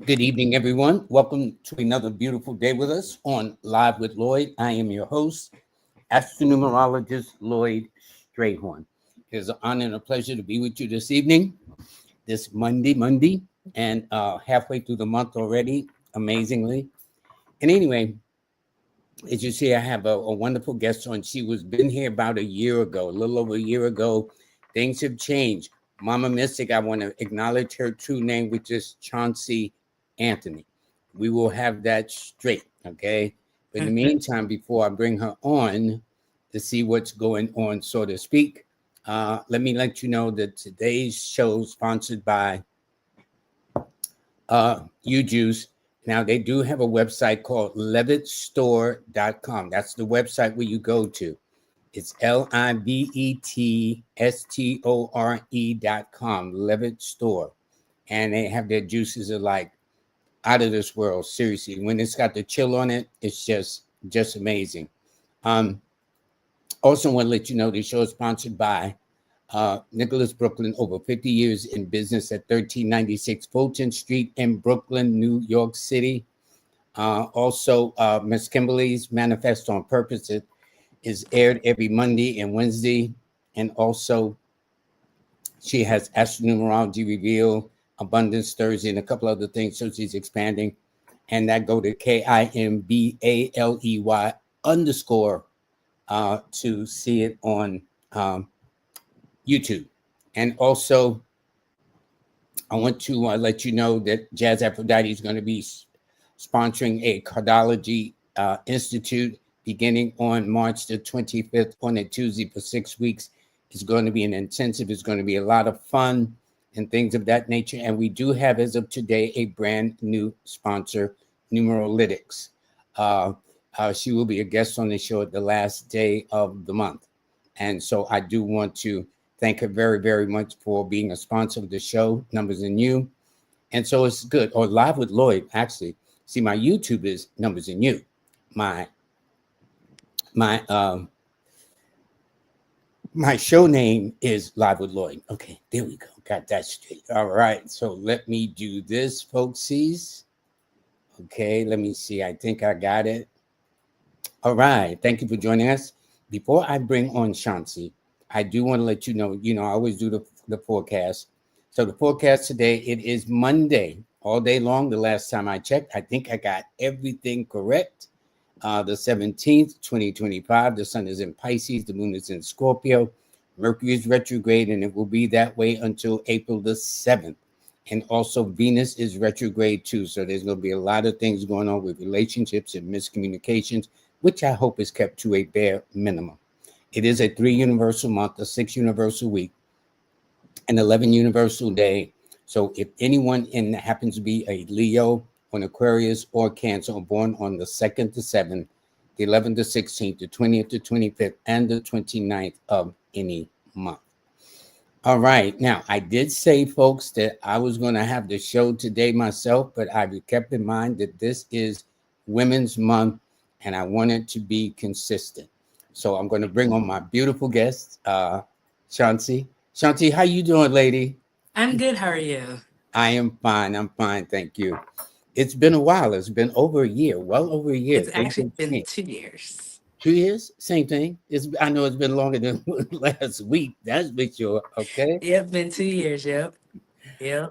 Good evening, everyone. Welcome to another beautiful day with us on Live with Lloyd. I am your host, astronumerologist Lloyd Strayhorn. It is an honor and a pleasure to be with you this evening, this Monday, and halfway through the month already, amazingly. And anyway, as you see, I have a wonderful guest on. She was been here about a year ago, a little over a year ago. Things have changed. Mama Mystic, I want to acknowledge her true name, which is Chauncy Anthony. We will have that straight, okay? But in the meantime, before I bring her on to see what's going on, so to speak, let me let you know that today's show is sponsored by UJuice. Now, they do have a website called levitstore.com. That's the website where you go to. It's LIVETSTORE.com, Levitt Store. And they have their juices are like out of this world, seriously. When it's got the chill on it, it's just amazing. Also want to let you know the show is sponsored by Nicholas Brooklyn, over 50 years in business at 1396 Fulton Street in Brooklyn, New York City. Also, Miss Kimberly's Manifest on Purpose is aired every Monday and Wednesday. And also, she has Astronumerology Reveal, Abundance Thursday, and a couple other things. So she's expanding. And that go to KIMBALEY to see it on YouTube. And also, I want to let you know that Jazz Aphrodite is going to be sponsoring a Cardology Institute beginning on March the 25th on a Tuesday for 6 weeks. It's going to be an intensive. It's going to be a lot of fun and things of that nature. And we do have, as of today, a brand new sponsor, Numerolytics. She will be a guest on the show at the last day of the month. And so I do want to thank her very, very much for being a sponsor of the show, Numbers in You. And so it's good. Or Live with Lloyd, actually. See, my YouTube is Numbers in You. My show name is Live with Lloyd. Okay, there we go. Got that straight. All right. So let me do this, folksies. Okay, let me see. I think I got it. All right. Thank you for joining us. Before I bring on Chauncy, I do want to let you know, I always do the forecast. So the forecast today, it is Monday all day long. The last time I checked, I think I got everything correct. The 17th, 2025, the sun is in Pisces, the moon is in Scorpio, Mercury is retrograde, and it will be that way until April the 7th. And also Venus is retrograde too. So there's going to be a lot of things going on with relationships and miscommunications, which I hope is kept to a bare minimum. It is a 3 universal month, a 6 universal week, an 11 universal day. So if anyone happens to be a Leo, an Aquarius, or Cancer, or born on the 2nd to 7th, the 11th to 16th, the 20th to 25th, and the 29th of any month. All right. Now, I did say, folks, that I was going to have the show today myself, but I kept in mind that this is Women's Month, and I want it to be consistent. So I'm going to bring on my beautiful guest, Chauncy. Chauncy, how you doing, lady? I'm good. How are you? I am fine. I'm fine. Thank you. It's been a while. It's been over a year, well over a year. It's actually been 2 years. 2 years, same thing. I know it's been longer than last week. That's for sure. Okay. Yep, been 2 years. Yep. Yep.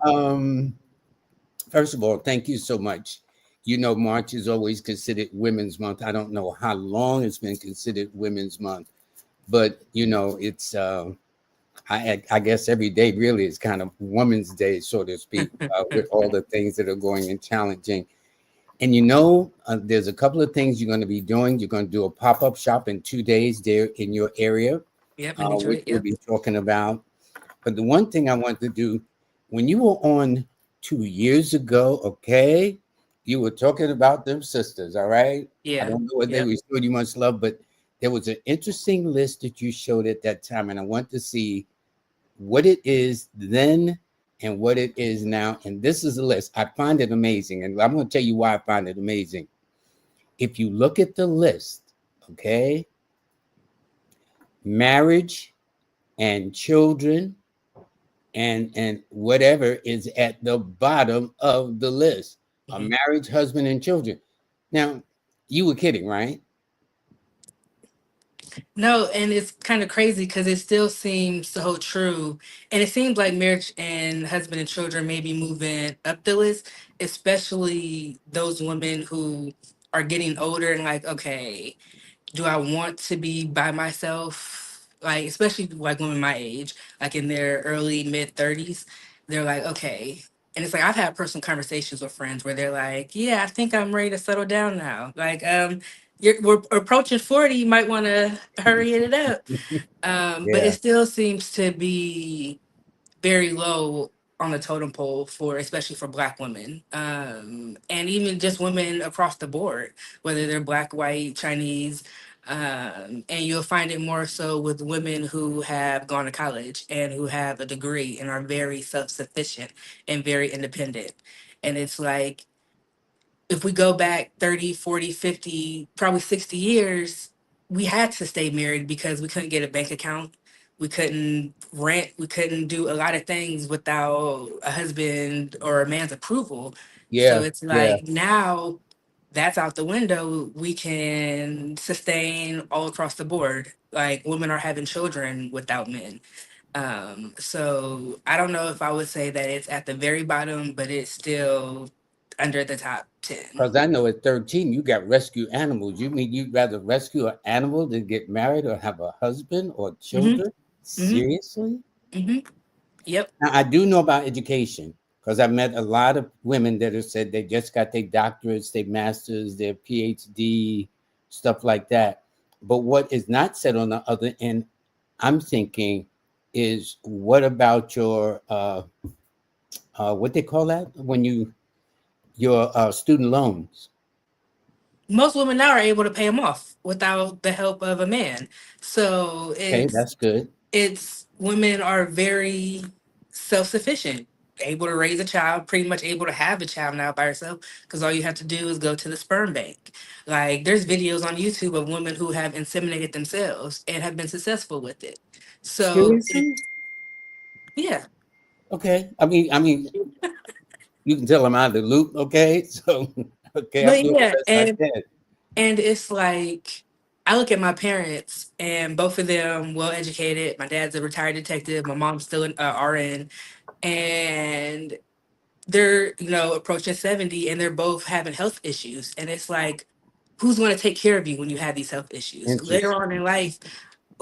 First of all, thank you so much. March is always considered Women's Month. I don't know how long it's been considered Women's Month, but it's I guess every day really is kind of Women's Day, so to speak, with all the things that are going and challenging. And there's a couple of things you're going to be doing. You're going to do a pop-up shop in 2 days there in your area, Yep. In which Detroit. we'll Yep. be talking about. But the one thing I want to do, when you were on 2 years ago, okay, you were talking about them sisters, all right? I Yeah. don't know what they Yep. showed you much love, but there was an interesting list that you showed at that time, and I want to see what it is then and what it is now. And this is a list. I find it amazing, and I'm going to tell you why I find it amazing. If you look at the list, okay, marriage and children and whatever is at the bottom of the list. a Mhm. marriage, husband, and children. Now, you were kidding, right? No, and it's kind of crazy because it still seems so true. And it seems like marriage and husband and children may be moving up the list, especially those women who are getting older and like, okay, do I want to be by myself? Like, especially like women my age, like in their early mid 30s, they're like, okay. And it's like I've had personal conversations with friends where they're like, yeah, I think I'm ready to settle down now. Like, we're approaching 40, you might want to hurry it up. But it Yeah, still seems to be very low on the totem pole for especially for black women, and even just women across the board, whether they're black, white, Chinese. And you'll find it more so with women who have gone to college and who have a degree and are very self-sufficient and very independent. And it's like if we go back 30, 40, 50, probably 60 years, we had to stay married because we couldn't get a bank account. We couldn't rent. We couldn't do a lot of things without a husband or a man's approval. So yeah, it's yeah. like now that's out the window. We can sustain all across the board. Like women are having children without men. So I don't know if I would say that it's at the very bottom, but it's still under the top 10. Because I know at 13, you got rescue animals. You mean you'd rather rescue an animal than get married or have a husband or Hmm. children? Hmm. Seriously? Hmm. Yep. Now, I do know about education because I've met a lot of women that have said they just got their doctorates, their masters, their PhD, stuff like that. But what is not said on the other end, I'm thinking, is what about your what they call that when your student loans? Most women now are able to pay them off without the help of a man. So Okay, it's that's good. it's women are very self-sufficient, able to raise a child, pretty much able to have a child now by herself because all you have to do is go to the sperm bank. Like there's videos on YouTube of women who have inseminated themselves and have been successful with it. So Seriously? yeah. Okay. I mean, you can tell I'm out of the loop. Okay, so okay, I'm But doing the yeah, best I can. and it's like I look at my parents and both of them well educated. My dad's a retired detective, my mom's still an RN, and they're approaching 70 and they're both having health issues. And it's like who's going to take care of you when you have these health issues later on Interesting. in life?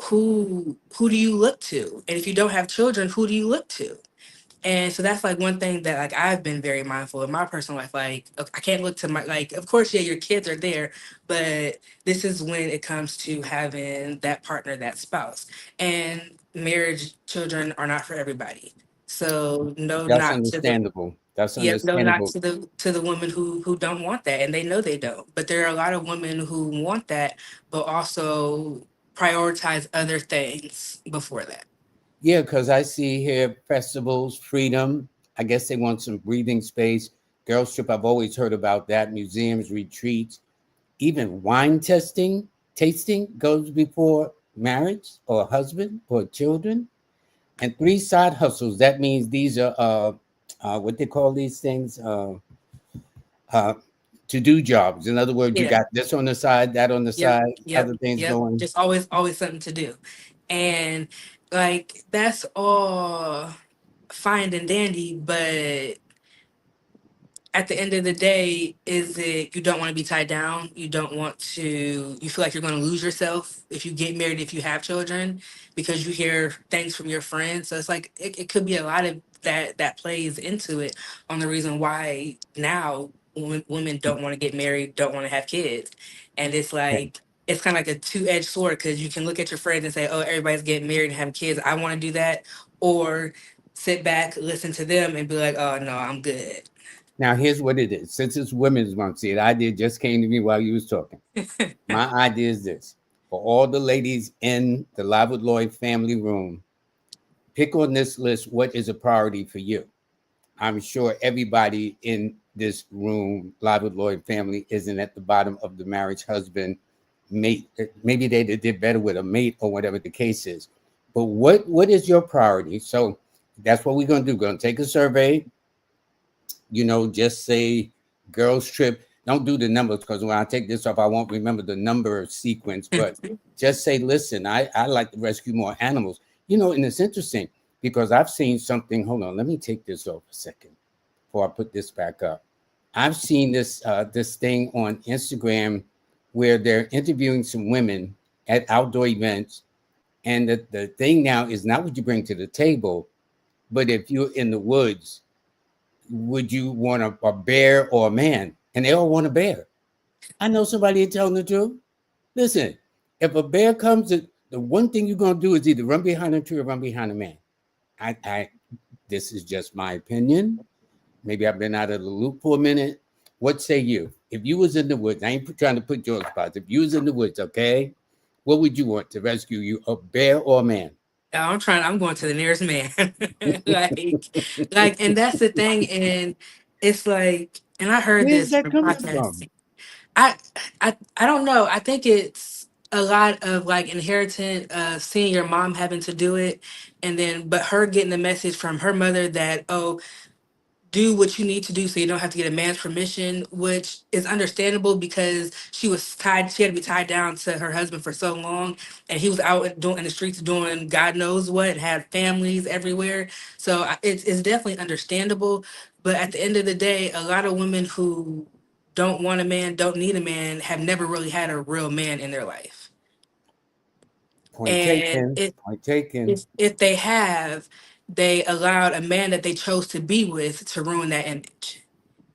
Who do you look to? And if you don't have children, who do you look to? And so that's like one thing that like I've been very mindful in my personal life. Like I can't look to my like of course, yeah, your kids are there, but this is when it comes to having that partner, that spouse. And marriage, children are not for everybody. So no That's knock to the understandable. That's yep, no knock understandable. to the women who don't want that and they know they don't. But there are a lot of women who want that, but also prioritize other things before that. Yeah, because I see here festivals, freedom. I guess they want some breathing space. Girls trip. I've always heard about that. Museums, retreats, even wine tasting goes before marriage or husband or children. And three side hustles. That means these are what they call these things. Uh, to do jobs. In other words, you Yeah. got this on the side, that on the Yep, side, yep, other things yep. going. Just always something to do. And like that's all fine and dandy, but at the end of the day, is it you don't want to be tied down? You don't want to, you feel like you're going to lose yourself if you get married, if you have children, because you hear things from your friends. So it's like it could be a lot of that plays into it on the reason why now women don't want to get married, don't want to have kids. And it's Okay. like, it's kind of like a two-edged sword because you can look at your friends and say, oh, everybody's getting married and having kids. I want to do that. Or sit back, listen to them and be like, oh, no, I'm good. Now, here's what it is. Since it's Women's Month, see, the idea just came to me while you was talking. My idea is this: for all the ladies in the Live with Lloyd family room, pick on this list what is a priority for you. I'm sure everybody in this room, Live with Lloyd family, isn't at the bottom of the marriage husband mate. Maybe they did better with a mate or whatever the case is. But what is your priority? So that's what we're gonna do. We're gonna take a survey. Just say girls trip. Don't do the numbers because when I take this off, I won't remember the number sequence. But just say, listen, I like to rescue more animals. And it's interesting because I've seen something. Hold on, let me take this off a second before I put this back up. I've seen this thing on Instagram where they're interviewing some women at outdoor events, and the thing now is not what you bring to the table, but if you're in the woods, would you want a bear or a man? And they all want a bear. I know somebody telling the truth. Listen, if a bear comes, the one thing you're gonna do is either run behind a tree or run behind a man. I this is just my opinion. Maybe I've been out of the loop for a minute. What say you? If you was in the woods, I ain't trying to put you on spots. If you was in the woods, okay, what would you want to rescue you, a bear or a man? I'm going to the nearest man. like, and that's the thing. And it's like, and I heard Where's this that from coming podcasts. from? I, I don't know. I think it's a lot of like inheritant seeing your mom having to do it. And then, but her getting the message from her mother that, oh, do what you need to do so you don't have to get a man's permission, which is understandable because she had to be tied down to her husband for so long, and he was out doing in the streets doing God knows what, and had families everywhere. So it's definitely understandable. But at the end of the day, a lot of women who don't want a man, don't need a man, have never really had a real man in their life. Point And taken. Point taken. if they have, they allowed a man that they chose to be with to ruin that image.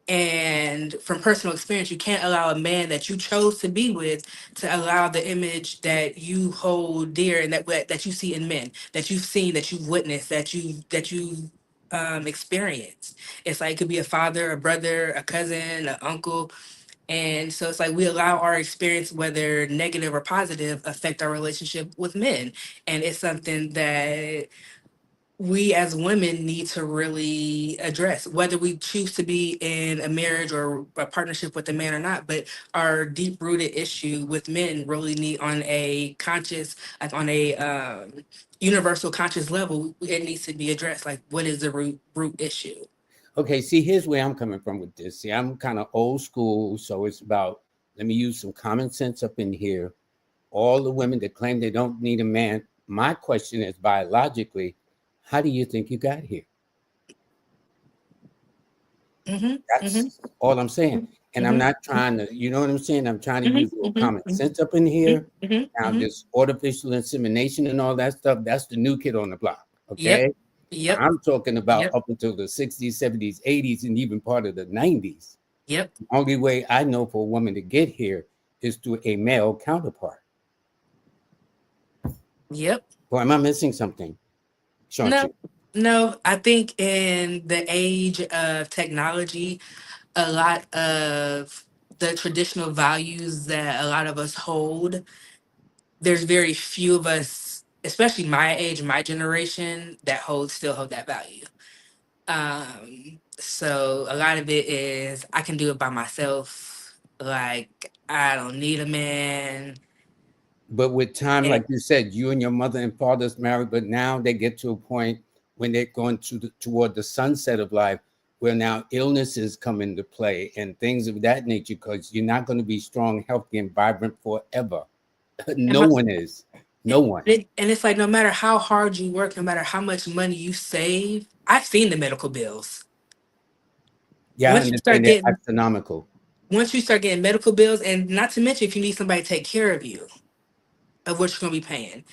And from personal experience, you can't allow a man that you chose to be with to allow the image that you hold dear and that you see in men, that you've seen, that you've witnessed, that you experienced. It's like it could be a father, a brother, a cousin, an uncle. And so it's like we allow our experience, whether negative or positive, affect our relationship with men. And it's something that we as women need to really address, whether we choose to be in a marriage or a partnership with a man or not. But our deep rooted issue with men really need on a conscious, like on a universal conscious level, it needs to be addressed. Like, what is the root issue? Okay, see, here's where I'm coming from with this. See, I'm kind of old school, so it's about, let me use some common sense up in here. All the women that claim they don't need a man, my question is biologically, how do you think you got here? Mm-hmm. Mm-hmm. That's all I'm saying. And I'm Mm-hmm. not trying to, you know what I'm saying? I'm trying to use a little Mm-hmm. common sense up in Mm-hmm. here. Now, Mm-hmm. this artificial insemination and all that stuff, that's the new kid on the block. Yep. Okay. Yep. I'm talking about Yep. up until the 60s, 70s, 80s, and even part of the 90s. Yep. The only way I know for a woman to get here is through a male counterpart. Yep. Or am I missing something, No, Chauncy? no. I think in the age of technology, a lot of the traditional values that a lot of us hold, there's very few of us, especially my age, my generation, that still hold that value. So a lot of it is I can do it by myself. Like I don't need a man. But with time, And like you said, you and your mother and father's married, but now they get to a point when they're going toward the sunset of life, where now illnesses come into play and things of that nature, because you're not going to be strong, healthy, and vibrant forever. and, No my, one is. No one. and it's like no matter how hard you work, no matter how much money you save, I've seen the medical bills. Yeah, I Once you start understand they're getting astronomical. once you start getting medical bills, and not to mention if you need somebody to take care of you, of what you're gonna be paying.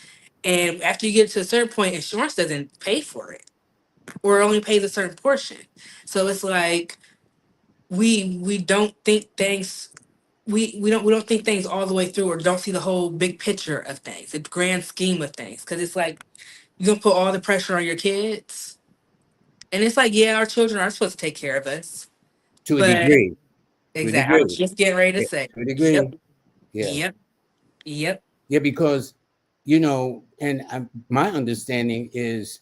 And after you get to a certain point, insurance doesn't pay for it or only pays a certain portion. So it's like we don't think things we don't think things all the way through or don't see the whole big picture of things, the grand scheme of things. Because it's like you're gonna put all the pressure on your kids. And it's like, yeah, our children are supposed to take care of us. To a But degree. To a exactly, I was degree. just getting ready to Yeah, say, to a degree. yep, Yeah. yep, yep. Yeah, because and my understanding is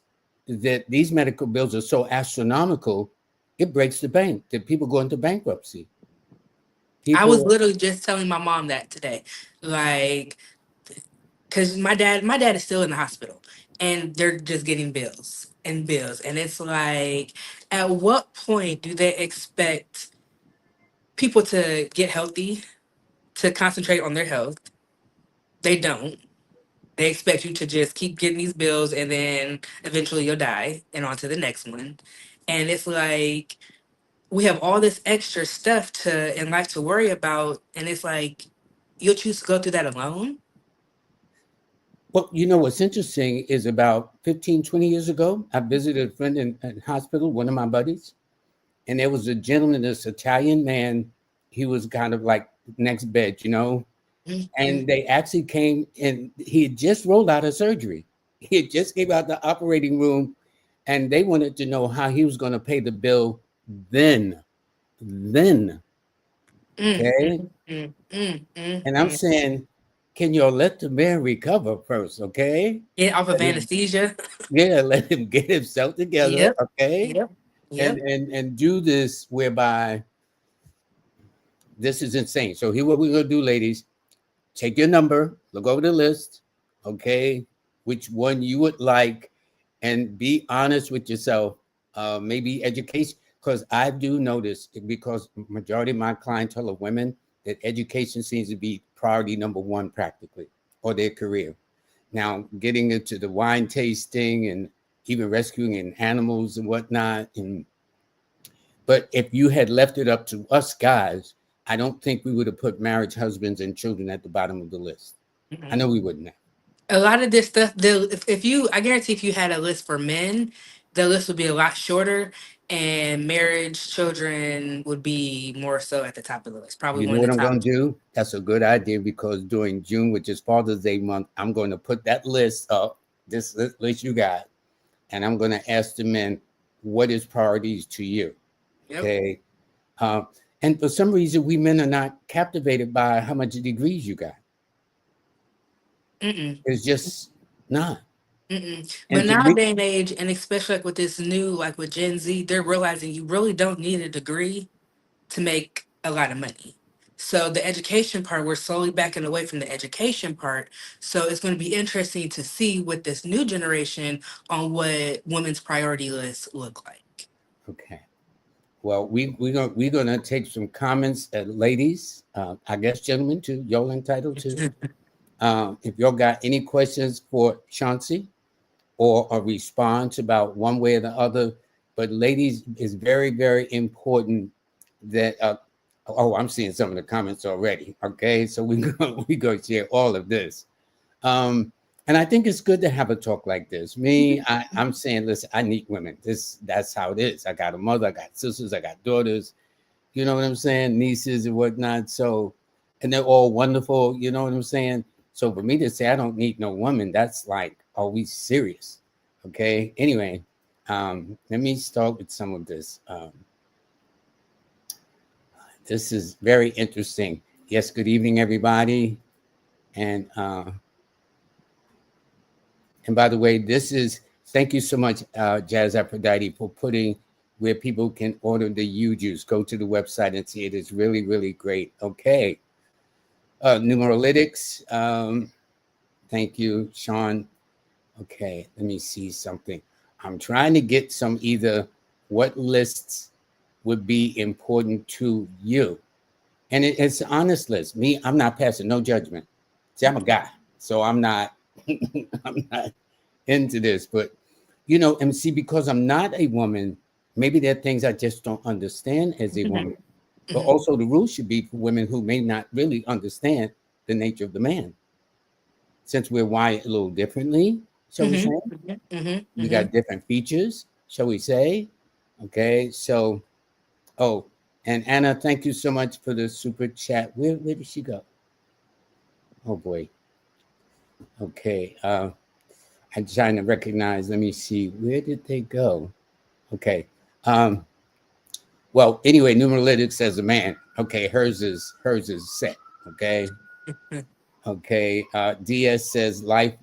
that these medical bills are so astronomical, it breaks the bank. That people go into bankruptcy. I was People literally just telling my mom that today. Like, because my dad is still in the hospital and they're just getting bills and bills. And it's like, at what point do they expect people to get healthy, to concentrate on their health. They don't. They expect you to just keep getting these bills and then eventually you'll die and on to the next one. And it's like we have all this extra stuff to in life to worry about. And it's like you'll choose to go through that alone. Well, you know what's interesting is about 15, 20 years ago, I visited a friend in hospital, one of my buddies, and there was a gentleman, this Italian man. He was kind of like next bed, you know, Mhm. and they actually came and he had just rolled out of surgery. He had just came out the operating room and they wanted to know how he was going to pay the bill then. Then, Mm, okay. mm, mm, mm, mm, And I'm mm. saying, can you let the man recover first, okay? Get off of Let him, anesthesia. yeah, let him get himself together, Yep. okay? Yep. And Yep. and do this whereby this is insane. So here what we're gonna do, ladies. Take your number, look over the list, okay, which one you would like, and be honest with yourself. Maybe education, because I do notice because majority of my clientele are women that education seems to be priority number one practically, or their career. Now, getting into the wine tasting and even rescuing and animals and whatnot, and but if you had left it up to us guys, I don't think we would have put marriage, husbands, and children at the bottom of the list. I know we wouldn't have. A lot of this stuff, if you, I guarantee if you had a list for men, the list would be a lot shorter, and marriage, children would be more so at the top of the list. Probably You know one of what the I'm top going to do? That's a good idea because during June, which is Father's Day month, I'm going to put that list up, this list you got, and I'm going to ask the men, what is priorities to you? two. Yep. Okay. Uh, and for some reason, we men are not captivated by how much degrees you got. Mm-mm. It's just not. Mm-mm. But And to me, nowadays and age, and especially like with this new, like with Gen Z, they're realizing you really don't need a degree to make a lot of money. So the education part, we're slowly backing away from the education part. So it's going to be interesting to see with this new generation on what women's priority lists look like. okay. Well, we're gonna take some comments, ladies. I guess gentlemen too. Y'all entitled to. If y'all got any questions for Chauncey or a response about one way or the other, but ladies, it's very important that. Oh, I'm seeing some of the comments already. Okay, so we go share all of this. Um, and I think it's good to have a talk like this. I'm saying, listen, I need women. That's how it is. I got a mother, I got sisters, I got daughters, you know what I'm saying, nieces and whatnot. So, and they're all wonderful, you know what I'm saying? So for me to say I don't need no woman, that's like, are we serious? Okay. Anyway, let me start with some of this. This is very interesting. Yes, good evening, everybody. And by the way, this is thank you so much, Jazz Aphrodite, for putting where people can order the U juice. Go to the website and see it. It's really great. Okay. Numeralytics. Thank you, Sean. Okay, let me see something. I'm trying to get some either what lists would be important to you. And it's an honest list. Me, I'm not passing no judgment. See, I'm a guy, so I'm not I'm not into this, but and see, because I'm not a woman, maybe there are things I just don't understand as a woman. Mhm. But Mhm. also the rules should be for women who may not really understand the nature of the man. Since we're wired a little differently, shall we say? Mhm. Mhm. Mhm. We got Mhm. different features, shall we say? Okay, so oh, and Anna, thank you so much for the super chat. Where did she go? Oh boy. Okay. I'm trying to recognize. Let me see. Where did they go? Okay. Um, well, anyway, Numeralytics says a man. Okay, hers is set. Okay. Okay. DS says life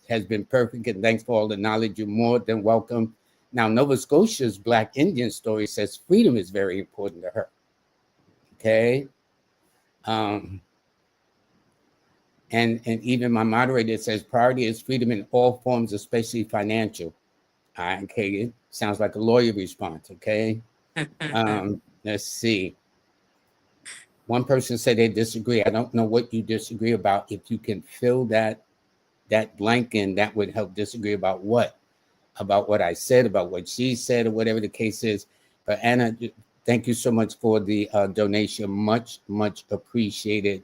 has been perfect and thanks for all the knowledge. You're more than welcome. Now, Nova Scotia's Black Indian story says freedom is very important to her. Okay. Um, and even my moderator says priority is freedom in all forms, especially financial. Okay, it sounds like a lawyer response. Okay. Let's see. One person said they disagree. I don't know what you disagree about. If you can fill that blank in, that would help. Disagree about what? About what I said, about what she said, or whatever the case is. But Anna, thank you so much for the donation. Much, much appreciated.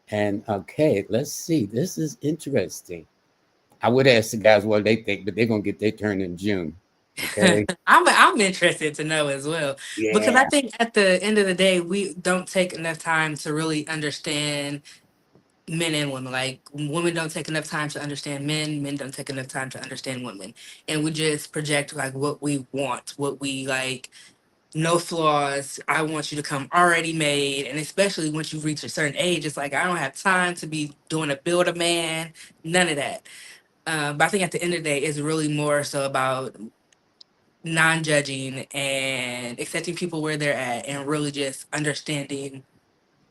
And okay, let's see. This is interesting. I would ask the guys what they think, but they're gonna get their turn in June. Okay. I'm interested to know as well, because I Yeah. think at the end of the day we don't take enough time to really understand men and women. Like women don't take enough time to understand men, men don't take enough time to understand women, and we just project like what we want, what we like. No flaws. I want you to come already made, and especially once you reach a certain age, it's like I don't have time to be doing a build a man, none of that. But I think at the end of the day, it's really more so about non-judging and accepting people where they're at, and really just understanding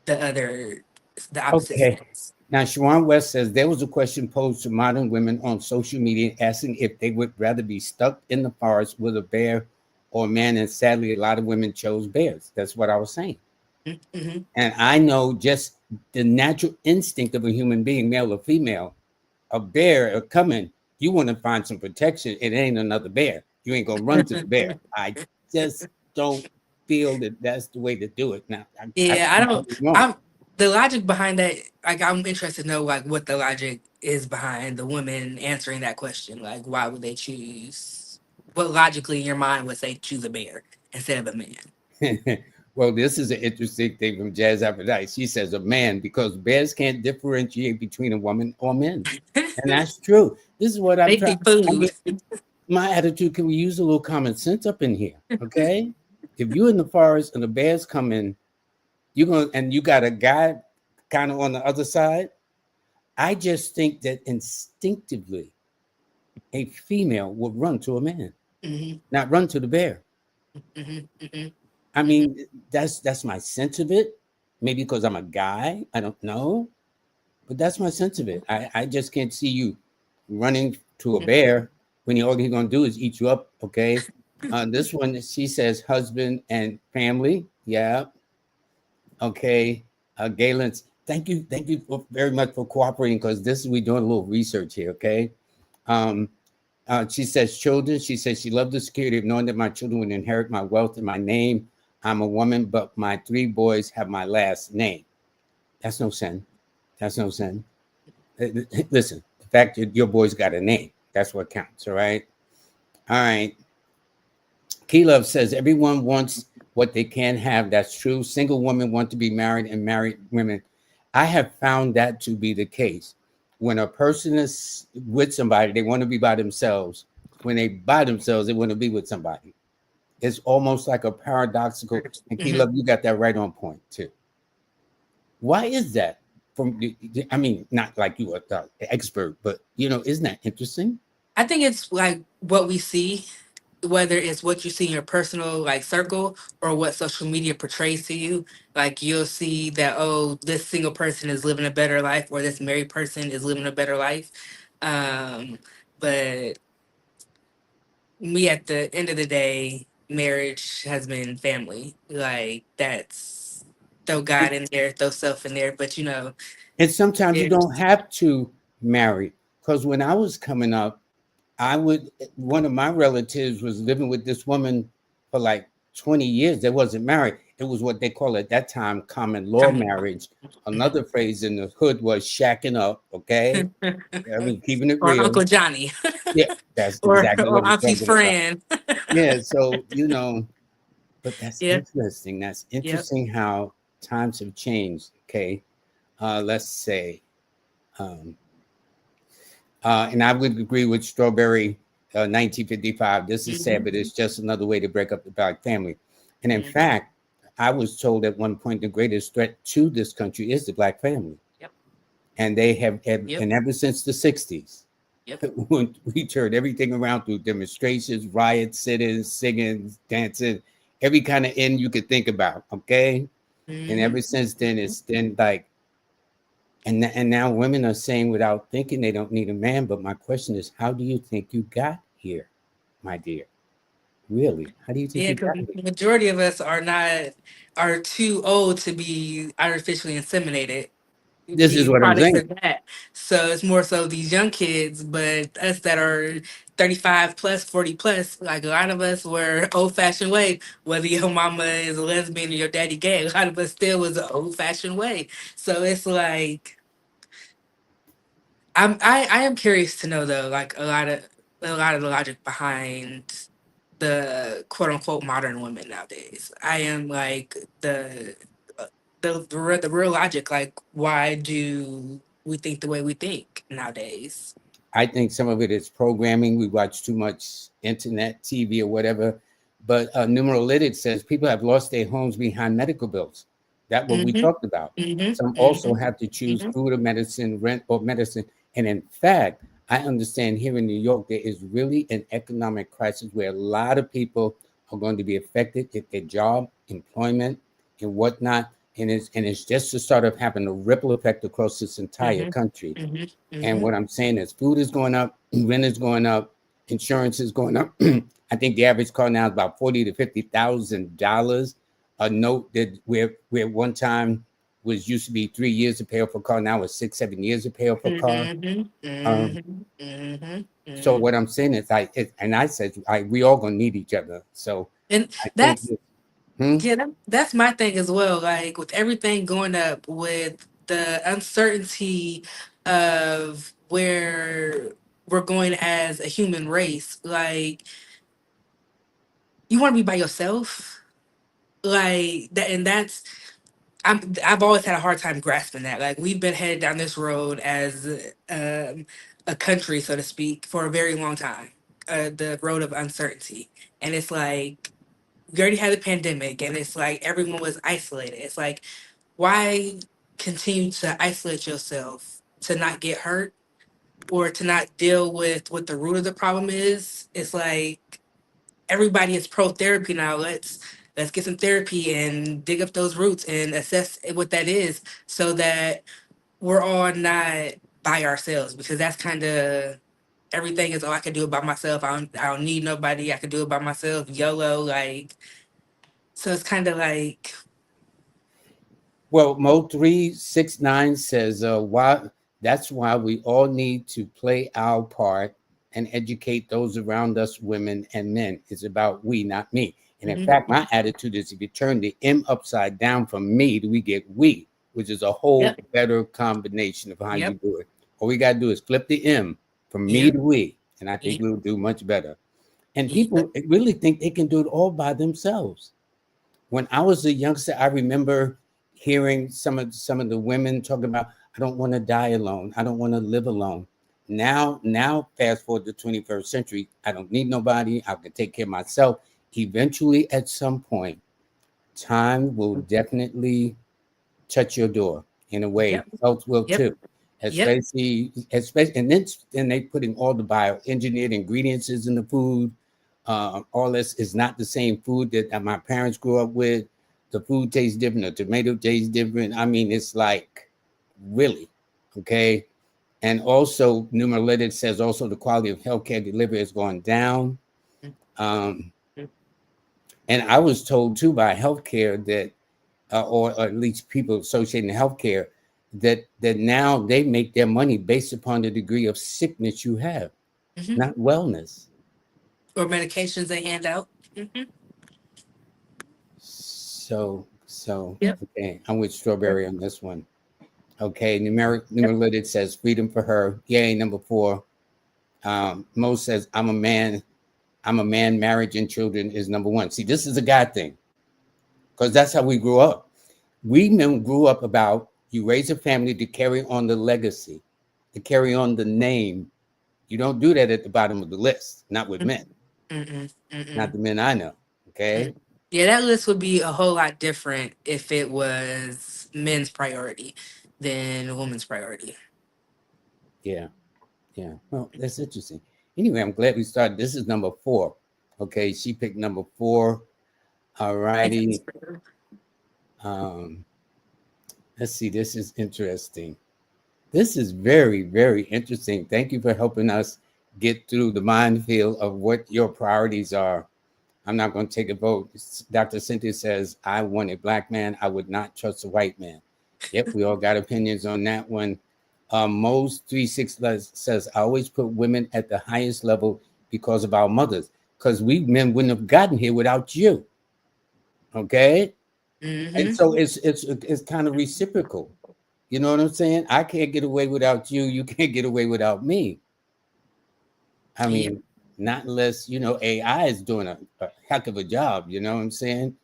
the other, the opposite Okay. sex. Now, Shawan West says there was a question posed to modern women on social media asking if they would rather be stuck in the forest with a bear or a man. And sadly, a lot of women chose bears. That's what I was saying. Mm-hmm. And I know just the natural instinct of a human being, male or female, a bear are coming. You want to find some protection. It ain't another bear. You ain't going to run to the bear. I just don't feel that that's the way to do it. Now, I Yeah, could I be don't. totally wrong. I'm the logic behind that. Like, I'm interested to know like what the logic is behind the women answering that question. Like, why would they choose? What logically in your mind would say choose a bear instead of a man? Well, this is an interesting thing from Jazz Aphrodite. She says a man because bears can't differentiate between a woman or men. And that's true. This is what I'm They trying. see I mean, food. my attitude, can we use a little common sense up in here? Okay. If you're in the forest and the bears come in, you're going to, and you got a guy kind of on the other side. I just think that instinctively a female would run to a man, Hmm. not run to the bear. Hmm. Hmm. I Hmm. mean, that's my sense of it. Maybe because I'm a guy, I don't know, but that's my sense of it. I just can't see you running to a bear when all he's gonna do is eat you up. Okay, this one she says husband and family. Yeah, okay. Galen's, thank you very much for cooperating because this is we doing a little research here. Okay, um, she says children. She says she loved the security of knowing that my children would inherit my wealth and my name. I'm a woman, but my three boys have my last name. That's no sin. That's no sin. Listen, the fact that your boys got a name, that's what counts. All right. All right. Key Love says everyone wants what they can't have. That's true. Single women want to be married, and married women. I have found that to be the case. When a person is with somebody, they want to be by themselves. When they by themselves, they want to be with somebody. It's almost like a paradoxical. And Key Hmm. Love, you got that right on point too. Why is that? I mean, not like you are the expert, but isn't that interesting? I think it's like what we see, whether it's what you see in your personal like circle or what social media portrays to you. Like you'll see that, oh, this single person is living a better life, or this married person is living a better life. um but me, at the end of the day, marriage has been family. Like that's, throw God in there, throw self in there, but And sometimes you there's. don't have to marry. Because when I was coming up, one of my relatives was living with this woman for like 20 years. They wasn't married. It was what they call at that time common law Common. marriage. Mhm. Another phrase in the hood was shacking up. Okay. I mean, keeping it Or real. Uncle Johnny. Yeah, that's or exactly what or I'm Auntie's talking about. friend. Yeah. So, but that's Yeah. interesting. That's Yep. interesting how times have changed. Okay. Let's say, um, and I would agree with Strawberry 1955. This is sad, Hmm. but it's just another way to break up the black family. And in Hmm. fact, I was told at one point the greatest threat to this country is the black family. Yep. And they have Yep. and ever since the 60s, Yep. when we turned everything around through demonstrations, riots, sit-ins, singing, dancing, every kind of end you could think about. Okay. And Hmm. ever since then, it's been like, and now women are saying without thinking they don't need a man. But my question is, how do you think you got here, my dear? Really? How do you think Yeah, we because got here? the majority of us are too old to be artificially inseminated, This is be what I'm products saying. of that. So it's more so these young kids, but us that are 35 plus, 40 plus, like a lot of us were old fashioned way. Whether your mama is a lesbian or your daddy gay, a lot of us still was an old fashioned way. So it's like I am curious to know though, like a lot of the logic behind the quote unquote modern women nowadays. I am like uh, the real logic. Like, why do we think the way we think nowadays? I think some of it is programming. We watch too much internet, TV, or whatever. But Numeralytics says people have lost their homes behind medical bills. That what we Mm-hmm. talked about. Some Mm-hmm. also Mm-hmm. have to choose Mm-hmm. food or medicine, rent or medicine. And in fact, I understand here in New York, there is really an economic crisis where a lot of people are going to be affected if their job, employment, and whatnot. And it's just to start of having a ripple effect across this entire Mm-hmm. country. Mm-hmm. And Mm-hmm. what I'm saying is food is going up, rent is going up, insurance is going up. I think the average car now is about $40,000 to $50,000. A note that where one time was used to be 3 years to pay off a car, now it's 6, 7 years to pay off a car. Mm-hmm. Um, Mm-hmm. Mm-hmm. so Mm-hmm. what I'm saying is, and I said, we all gonna need each other. So And I think, that's hmm? yeah, that's my thing as well. Like with everything going up, with the uncertainty of where we're going as a human race, like you want to be by yourself, like that, and I've always had a hard time grasping that. Like we've been headed down this road as a country, so to speak, for a very long time. The road of uncertainty, and it's like we already had the pandemic, and it's like everyone was isolated. It's like why continue to isolate yourself to not get hurt or to not deal with what the root of the problem is? It's like everybody is pro therapy now. Let's get some therapy and dig up those roots and assess what that is so that we're all not by ourselves, because that's kind of everything is, oh, I can do it by myself. I don't need nobody. I can do it by myself. YOLO. Like, so it's kind of like, Well, Mo 369 says, why that's why we all need to play our part and educate those around us, women and men. It's about we, not me. And in mhm, fact, my attitude is if you turn the M upside down from me, do we get we, which is a whole yep, better combination of how you yep, do it. All we gotta do is flip the M from me yep, to we, and I think yep, we'll do much better. And yep. people really think they can do it all by themselves. When I was a youngster, I remember hearing some of the women talking about, I don't want to die alone. I don't want to live alone. Now, fast forward to 21st century, I don't need nobody. I can take care of myself. Eventually, at some point, time will definitely touch your door in a way. Yep. Health will Yep. too. Yep. Especially, and then they putting all the bioengineered ingredients in the food. All this is not the same food that my parents grew up with. The food tastes different. The tomato tastes different. I mean, it's like really okay. And also, Numeralytics says also the quality of healthcare delivery is going down. Um, and I was told too by healthcare that or at least people associating healthcare, that now they make their money based upon the degree of sickness you have, Hmm. not wellness. Or medications they hand out. Hmm. So Yep. okay, I'm with Yep. Strawberry on this one. Okay, Yep. Numeralytics says freedom for her. Yay, number 4. Mo says I'm a man. I'm a man. Marriage and children is number 1. See, this is a God thing because that's how we grew up. We men grew up about you raise a family to carry on the legacy, to carry on the name. You don't do that at the bottom of the list, not with men, Mm-mm. not Mm-mm. the men I know. Okay. Mm. Yeah, that list would be a whole lot different if it was men's priority than women's priority. Yeah. Yeah. Well, that's interesting. Anyway, I'm glad we started. This is number 4. Okay. She picked number 4. All righty. Um, let's see. This is interesting. This is very, very interesting. Thank you for helping us get through the minefield of what your priorities are. I'm not going to take a vote. Dr. Cynthia says, I want a black man. I would not trust a white man. Yep, we all got opinions on that one. Mo's 36 says, I always put women at the highest level because of our mothers, because we men wouldn't have gotten here without you. Okay. And so it's kind of reciprocal. You know what I'm saying? I can't get away without you. You can't get away without me. I Yep. mean, not unless, AI is doing a heck of a job. You know what I'm saying?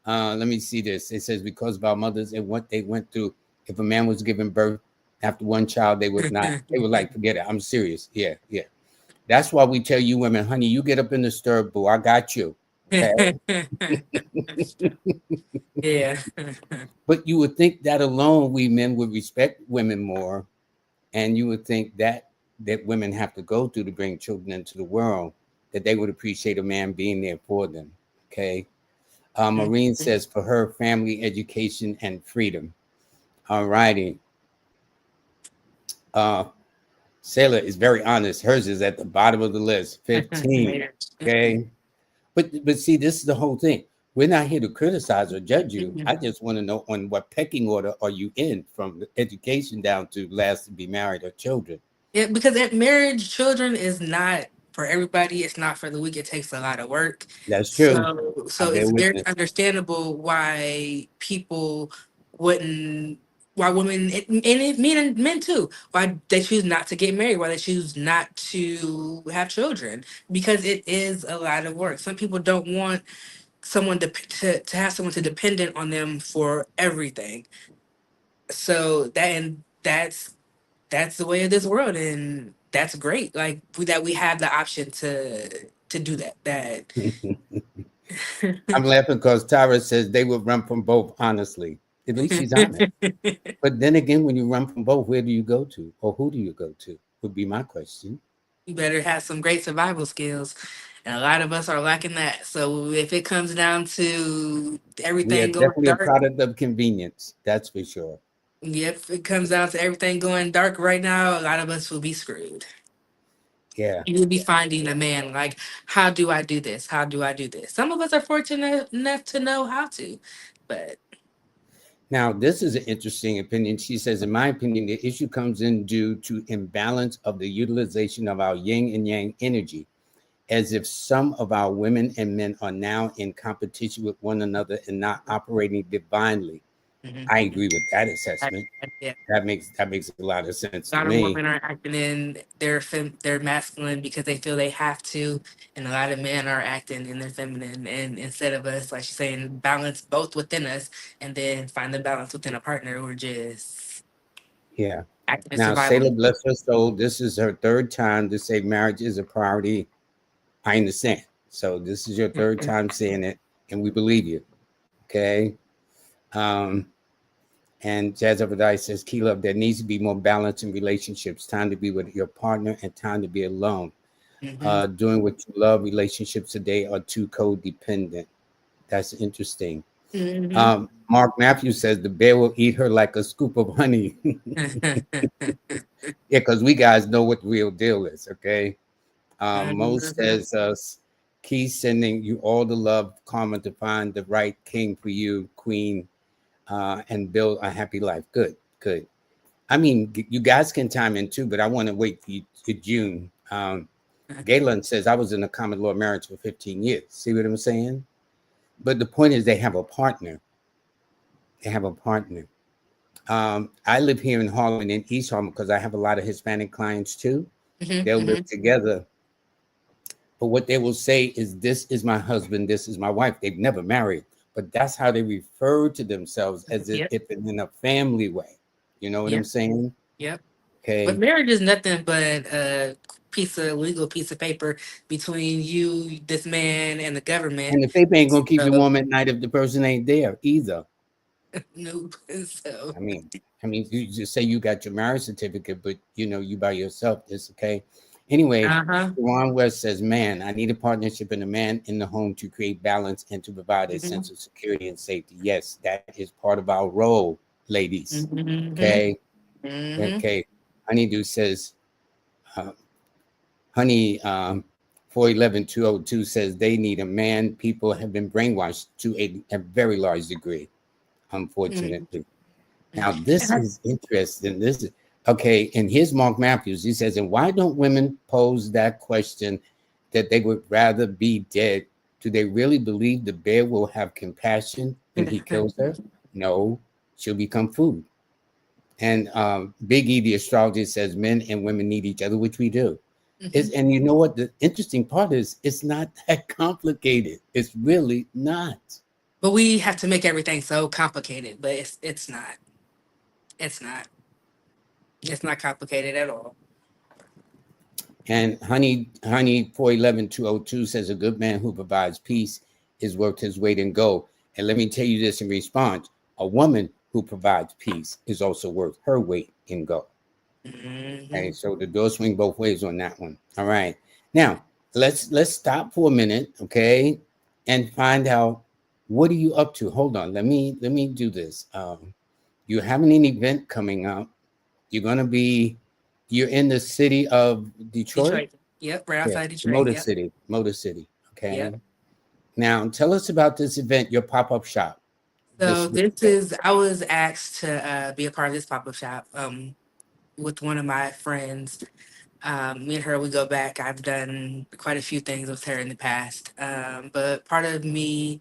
Let me see this. It says, because of our mothers and what they went through, if a man was given birth after one child, they would like, forget it. I'm serious. Yeah, yeah. That's why we tell you women, honey, you get up in the stirrup, boo. I got you. Okay. Yeah. But you would think that alone, we men would respect women more. And you would think that women have to go through to bring children into the world, that they would appreciate a man being there for them. Okay. Maureen says, for her, family, education, and freedom. All righty. Sailor is very honest. Hers is at the bottom of the list, 15. Okay. But see, this is the whole thing. We're not here to criticize or judge you. I just want to know, on what pecking order are you in, from education down to last to be married or children. Yeah, because marriage, children is not for everybody. It's not for the weak. It takes a lot of work. That's true. So I bear it's very witness. understandable why people wouldn't, why women and it, men too, why they choose not to get married, why they choose not to have children, because it is a lot of work. Some people don't want someone to have someone to dependent on them for everything. So that's the way of this world, and that's great, like that we have the option to do that. I'm laughing because Tyra says they would run from both, honestly. At least she's honest. But then again, when you run from both, where do you go to? Or who do you go to? Would be my question. You better have some great survival skills, and a lot of us are lacking that. So if it comes down to We are everything going definitely a dark, product of convenience. That's for sure. yep, if it comes down to everything going dark right now, a lot of us will be screwed. Yeah. You will be finding a man like, how do I do this? How do I do this? Some of us are fortunate enough to know how to, but Now, this is an interesting opinion. She says, in my opinion, the issue comes in due to imbalance of the utilization of our yin and yang energy, as if some of our women and men are now in competition with one another and not operating divinely. mhm. I agree with that I- assessment. yeah. That makes a lot of sense A to lot of me. women are acting in their masculine because they feel they have to, and a lot of men are acting in their feminine. And instead of us, like she's saying, balance both within us, and then find the balance within a partner, we're just Yeah. acting in Now, survival Sailor, mode. bless her soul, this is her third time to say marriage is a priority. I understand. So this is your third time saying it, and we believe you. Okay. Um, and Jazz of Dice says, Key Love, there needs to be more balance in relationships, time to be with your partner and time to be alone. Hmm. Doing what you love, relationships today are too codependent. That's interesting. Hmm. Mark Matthews says the bear will eat her like a scoop of honey. Yeah, because we guys know what the real deal is. Okay. Mo says, Key sending you all the love, karma to find the right king for you, queen, and build a happy life. Good, good. I mean, you guys can time in too, but I want to wait for June. Galen says, I was in a common law marriage for 15 years. See what I'm saying? But the point is, they have a partner. They have a partner. I live here in Harlem and in East Harlem because I have a lot of Hispanic clients too. Hmm. They'll live Hmm. together. But what they will say is, this is my husband, this is my wife. They've never married, but that's how they refer to themselves, as if Yep. it's in a family way. You know what I'm Yep. saying? Yep. But Okay. marriage is nothing but a legal piece of paper between you, this man, and the government. And the paper ain't gonna keep you So, warm at night if the person ain't there either. nope. So, I mean, you just say you got your marriage certificate, but you by yourself. It's okay. Anyway, uh huh. Ron West says, "Man, I need a partnership and a man in the home to create balance and to provide a Hmm. sense of security and safety." Yes, that is part of our role, ladies. Hmm. Okay, Hmm. okay. Honeydew says, uh, "Honey, 411-202 says they need a man. People have been brainwashed to a very large degree, Mhm. unfortunately. Now, this And I- is interesting. This is okay. And here's Mark Matthews. He says, and why don't women pose that question that they would rather be dead? Do they really believe the bear will have compassion when he kills her? No, she'll become food. And Big E, the astrologist, says men and women need each other, which we do. It's, Mhm. and you know what? The interesting part is it's not that complicated. It's really not. But we have to make everything so complicated, but it's not. It's not. It's not complicated at all. And Honey 411202 says a good man who provides peace is worth his weight in gold. And let me tell you this in response: a woman who provides peace is also worth her weight in gold. Okay, Hmm. so the door swing both ways on that one. All right. Now let's stop for a minute, okay, and find out what are you up to. Hold on, let me do this. You having an event coming up. You're gonna be you're in the city of Detroit. Detroit. Yep, right Yeah, outside Detroit. Motor Yep. City, Motor City. Okay. Yep. Now tell us about this event, your pop-up shop So this this weekend. is I was asked to be a part of this pop-up shop with one of my friends. Me and her, we go back. I've done quite a few things with her in the past. But part of me,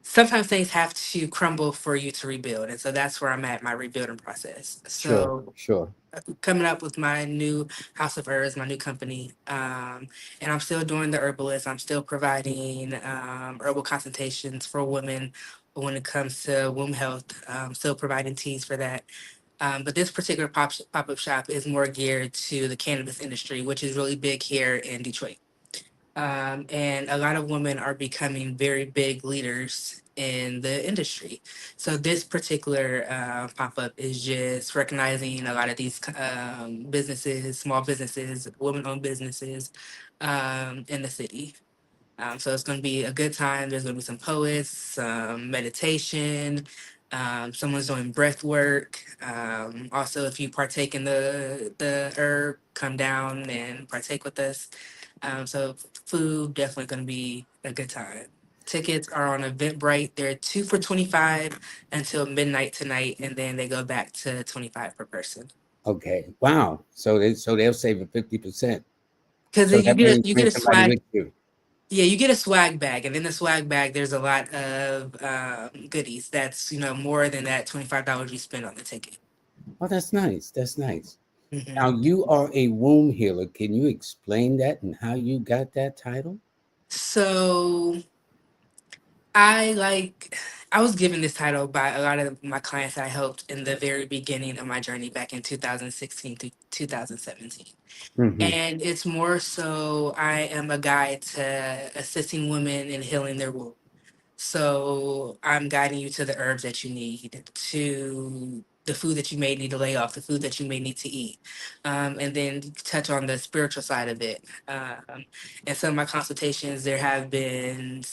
sometimes things have to crumble for you to rebuild. And so that's where I'm at, my rebuilding process. Sure, So sure. coming up with my new House of Herbs, my new company. And I'm still doing the herbalist. I'm still providing herbal consultations for women when it comes to womb health. Still providing teas for that. But this particular pop up shop is more geared to the cannabis industry, which is really big here in Detroit. And a lot of women are becoming very big leaders in the industry. So this particular pop up is just recognizing a lot of these businesses, small businesses, women owned businesses in the city. So it's going to be a good time. There's going to be some poets, some meditation. Someone's doing breath work. Also, if you partake in the herb, come down and partake with us. So food definitely going to be a good time. Tickets are on Eventbrite. They're 2 for $25 until midnight tonight, and then they go back to 25 per person. Okay. Wow. So they'll save a 50%. Because So you that get means you bring get a somebody swag. with you. Yeah, you get a swag bag, and in the swag bag, there's a lot of goodies. That's more than that $25 you spend on the ticket. Oh, that's nice. That's nice. Now Hmm. you are a womb healer. Can you explain that and how you got that title? So I like I was given this title by a lot of my clients that I helped in the very beginning of my journey back in 2016 to 2017. Mm-hmm. And it's more so I am a guide to assisting women in healing their womb. So I'm guiding you to the herbs that you need, to the food that you may need to lay off, the food that you may need to eat, and then touch on the spiritual side of it. In some of my consultations, there have been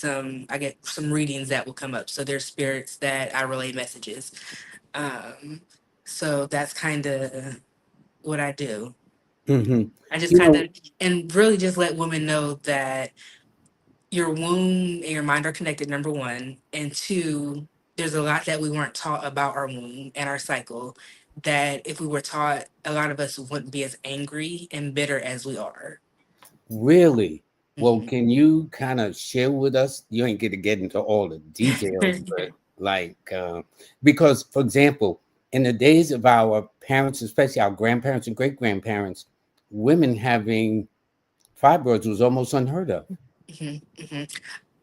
I get some readings that will come up. So there's spirits that I relay messages. Um, so that's kind of what I do. Mm-hmm. I just You kind know, of, and really just let women know that your womb and your mind are connected, number one. And two, there's a lot that we weren't taught about our womb and our cycle that if we were taught, a lot of us wouldn't be as angry and bitter as we are. really? Well, Mhm. can you kind of share with us? You ain't get into all the details, but like, because, for example, in the days of our parents, especially our grandparents and great grandparents, women having fibroids was almost unheard of. Mhm, mhm.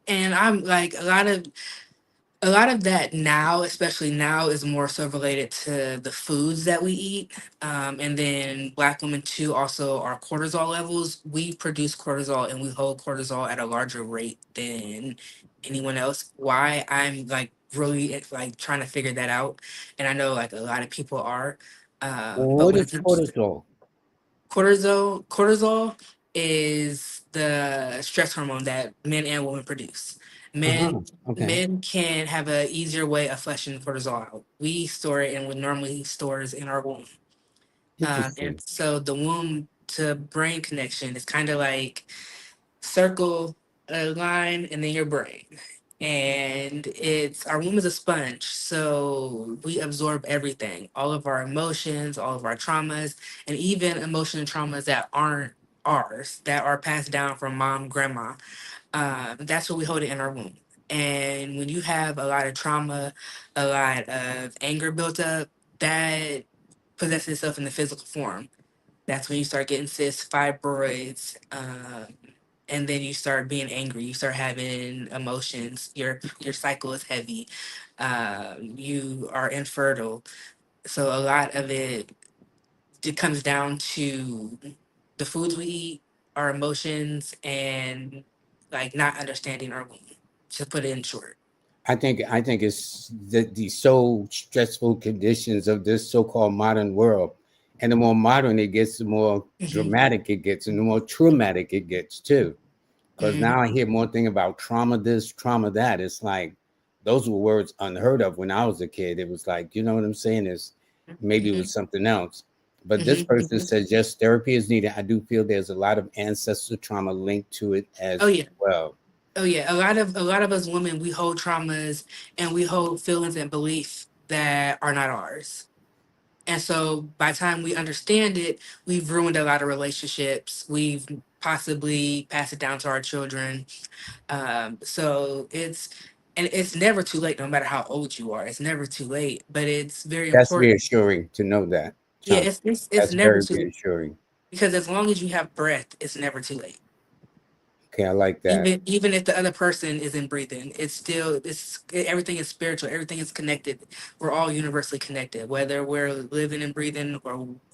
And I'm like a lot of that now, especially now, is more so related to the foods that we eat. And then Black women, too, also our cortisol levels. We produce cortisol and we hold cortisol at a larger rate than anyone else. Why? I'm like really like trying to figure that out. And I know like a lot of people are. But What when is it comes to cortisol? cortisol is the stress hormone that men and women produce. Men Uh-huh. Okay. men can have a easier way of flushing cortisol out. We store it and what normally stores in our womb. And Interesting. so the womb to brain connection is kind of like circle, a line, and then your brain. And it's our womb is a sponge, so we absorb everything, all of our emotions, all of our traumas, and even emotion and traumas that aren't ours, that are passed down from mom, grandma. That's what we hold it in our womb. And when you have a lot of trauma, a lot of anger built up, that possesses itself in the physical form. That's when you start getting cysts, fibroids, and then you start being angry. You start having emotions. Your cycle is heavy. You are infertile. So a lot of it comes down to the foods we eat, our emotions, and like not understanding our womb. To put it in short. I think it's the so stressful conditions of this so-called modern world, and the more modern it gets, the more Hmm. dramatic it gets, and the more traumatic it gets too. Because Hmm. now I hear more thing about trauma this, trauma that. It's like those were words unheard of when I was a kid. It was like, you know what I'm saying? Is maybe it Hmm. was something else. But this Hmm. person Hmm. says yes, therapy is needed. I do feel there's a lot of ancestral trauma linked to it Oh as yeah. well. Oh yeah. A lot of us women, we hold traumas and we hold feelings and beliefs that are not ours. And so by the time we understand it, we've ruined a lot of relationships. We've possibly passed it down to our children. So it's never too late, no matter how old you are. It's never too late, but it's very That's important. reassuring to know that, Yeah, Chauncy. it's That's never very too late reassuring. because as long as you have breath, it's never too late. Okay, I like that. Even if the other person isn't breathing, everything is spiritual, everything is connected. We're all universally connected, whether we're living and breathing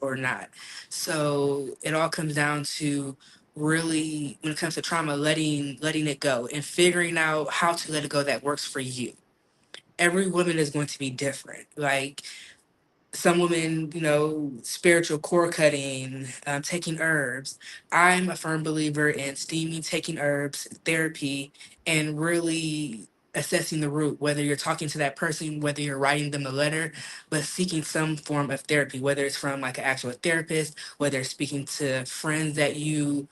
or not. So it all comes down to really, when it comes to trauma, letting it go and figuring out how to let it go that works for you. Every woman is going to be different. Like some women, spiritual core cutting, taking herbs. I'm a firm believer in steaming, taking herbs, therapy, and really assessing the root, whether you're talking to that person, whether you're writing them a letter, but seeking some form of therapy, whether it's from like an actual therapist, whether it's speaking to friends that you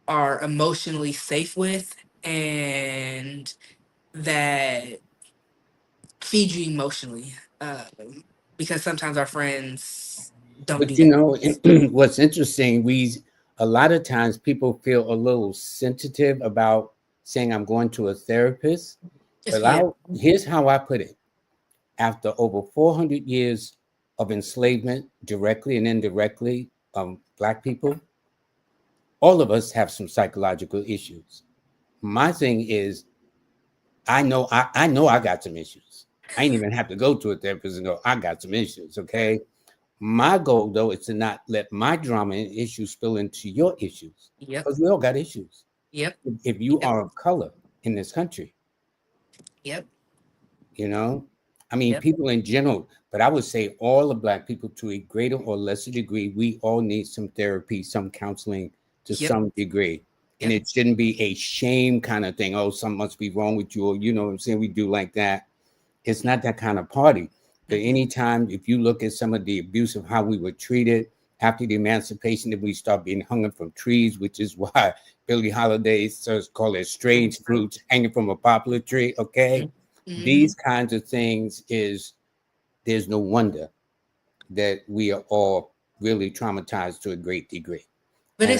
are emotionally safe with and that feed you emotionally. Because sometimes our friends don't do But you that. know, what's interesting, we a lot of times people feel a little sensitive about saying I'm going to a therapist. It's But yeah. here's how I put it. After over 400 years of enslavement, directly and indirectly, Black people, all of us have some psychological issues. My thing is, I know I got some issues. I ain't even have to go to a therapist and go, I got some issues. Okay. My goal though is to not let my drama and issues spill into your issues. Yep. Because we all got issues. Yep. If you Yep. are of color in this country, Yep. you know, I mean, Yep. people in general, but I would say all the Black people to a greater or lesser degree, we all need some therapy, some counseling to Yep. some degree. And Yep. it shouldn't be a shame kind of thing. Oh, something must be wrong with you, or you know what I'm saying? We do like that. It's not that kind of party. But Hmm. anytime, if you look at some of the abuse of how we were treated after the emancipation, that we start being hung from trees, which is why Billie Holiday starts call it strange fruits hanging from a poplar tree. Okay, Hmm. these kinds of things is there's no wonder that we are all really traumatized to a great degree. But And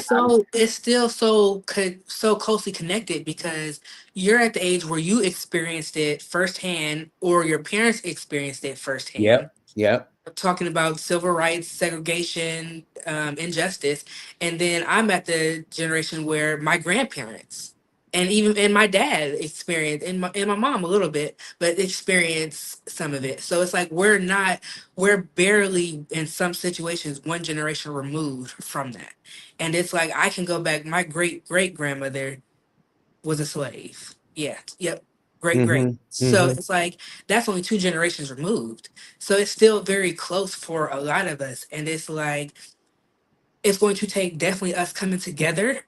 it's still so closely connected because you're at the age where you experienced it firsthand or your parents experienced it firsthand. yep, yep, Talking about civil rights, segregation, injustice, and then I'm at the generation where my grandparents and my dad experienced and my mom a little bit, but experienced some of it. So it's like we're barely in some situations one generation removed from that, and it's like I can go back. My great grandmother was a slave. Yeah, yep, great. mm-hmm, So mm-hmm. it's like that's only two generations removed. So it's still very close for a lot of us. And it's like it's going to take definitely us coming together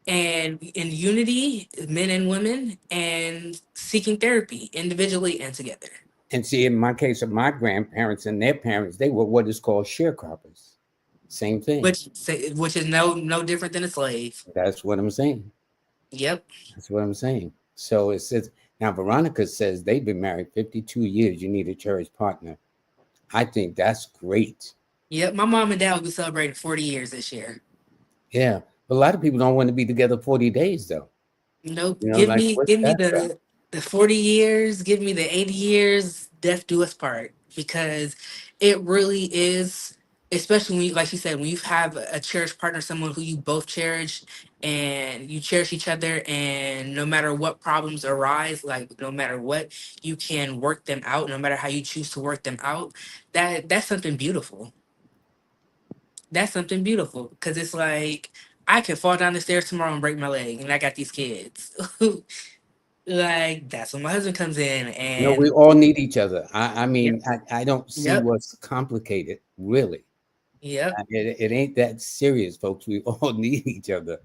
and in unity, men and women, and seeking therapy individually and together. And see, in my case of my grandparents and their parents, they were what is called sharecroppers. Same thing. which is no different than a slave. That's what I'm saying. Yep. That's what I'm saying. So it says now Veronica says they've been married 52 years. You need a cherished partner. I think that's great. Yep. My mom and dad will be celebrating 40 years this year. Yeah. But a lot of people don't want to be together 40 days though. Nope. You know, like what's Give me that about? the 40 years, give me the 80 years, death do us part. Because it really is, especially when you, like you said, when you have a cherished partner, someone who you both cherish and you cherish each other, and no matter what problems arise, like no matter what, you can work them out, no matter how you choose to work them out. That's something beautiful. That's something beautiful. Cause it's like I could fall down the stairs tomorrow and break my leg, and I got these kids. Like that's when my husband comes in No, we and all need each other. I yep, mean, I don't see yep, what's complicated, really. yep. It ain't that serious, folks. We all need each other.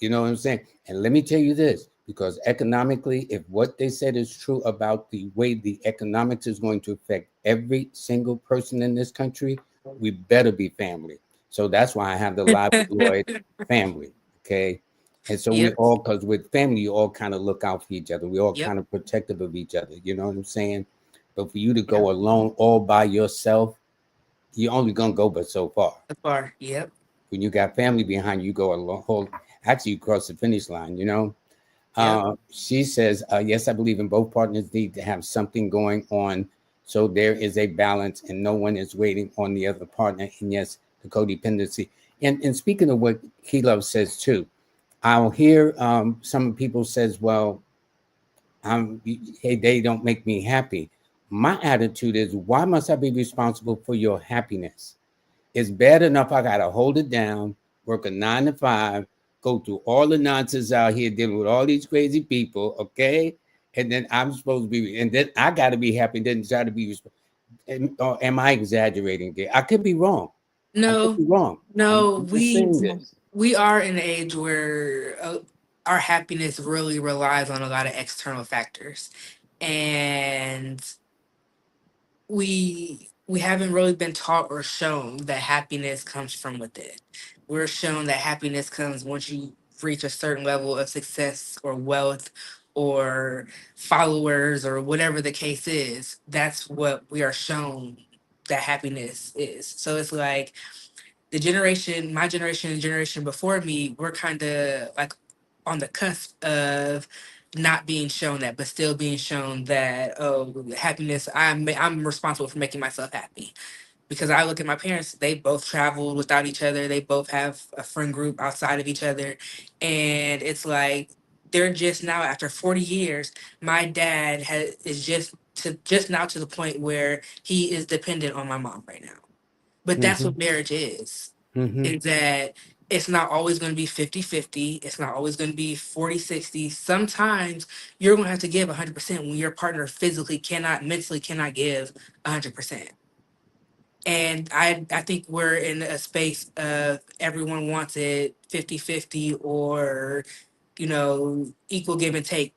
You know what I'm saying? And let me tell you this, because economically, if what they said is true about the way the economics is going to affect every single person in this country, we better be family. So that's why I have the Live with Lloyd family. Okay. And so we Yep, all, because with family, you all kind of look out for each other. We all yep, kind of protective of each other. You know what I'm saying? But for you to yep. go alone all by yourself, you're only going to go but so far. The bar, yep, When you got family behind you, go a whole, actually, you cross the finish line, you know? yep. She says, yes, I believe in both partners need to have something going on so there is a balance and no one is waiting on the other partner. And yes, the codependency. And speaking of what Key Love says too, I'll hear some people says, well, hey, they don't make me happy. My attitude is, why must I be responsible for your happiness? It's bad enough I gotta hold it down, work a 9 to 5, go through all the nonsense out here dealing with all these crazy people, okay? And then I'm supposed to be, and then I gotta be happy, and then try to be. Or am I exaggerating there? I could be wrong. I could No, be wrong. I'm, no, I'm just saying this. we are in an age where our happiness really relies on a lot of external factors, and we haven't really been taught or shown that happiness comes from within. We're shown that happiness comes once you reach a certain level of success or wealth or followers or whatever the case is. That's what we are shown that happiness is. So it's like the generation, my generation and generation before me, we're kind of like on the cusp of not being shown that, but still being shown that oh, happiness. I'm responsible for making myself happy because I look at my parents. They both traveled without each other. They both have a friend group outside of each other, and it's like they're just now after 40 years. My dad is just now to the point where he is dependent on my mom right now, but that's Mm-hmm. what marriage Mm-hmm. is that it's not always going to be 50-50. It's not always going to be 40-60. Sometimes you're going to have to give 100% when your partner physically cannot, mentally cannot give 100%. And I think we're in a space of everyone wants it 50-50 or equal give and take,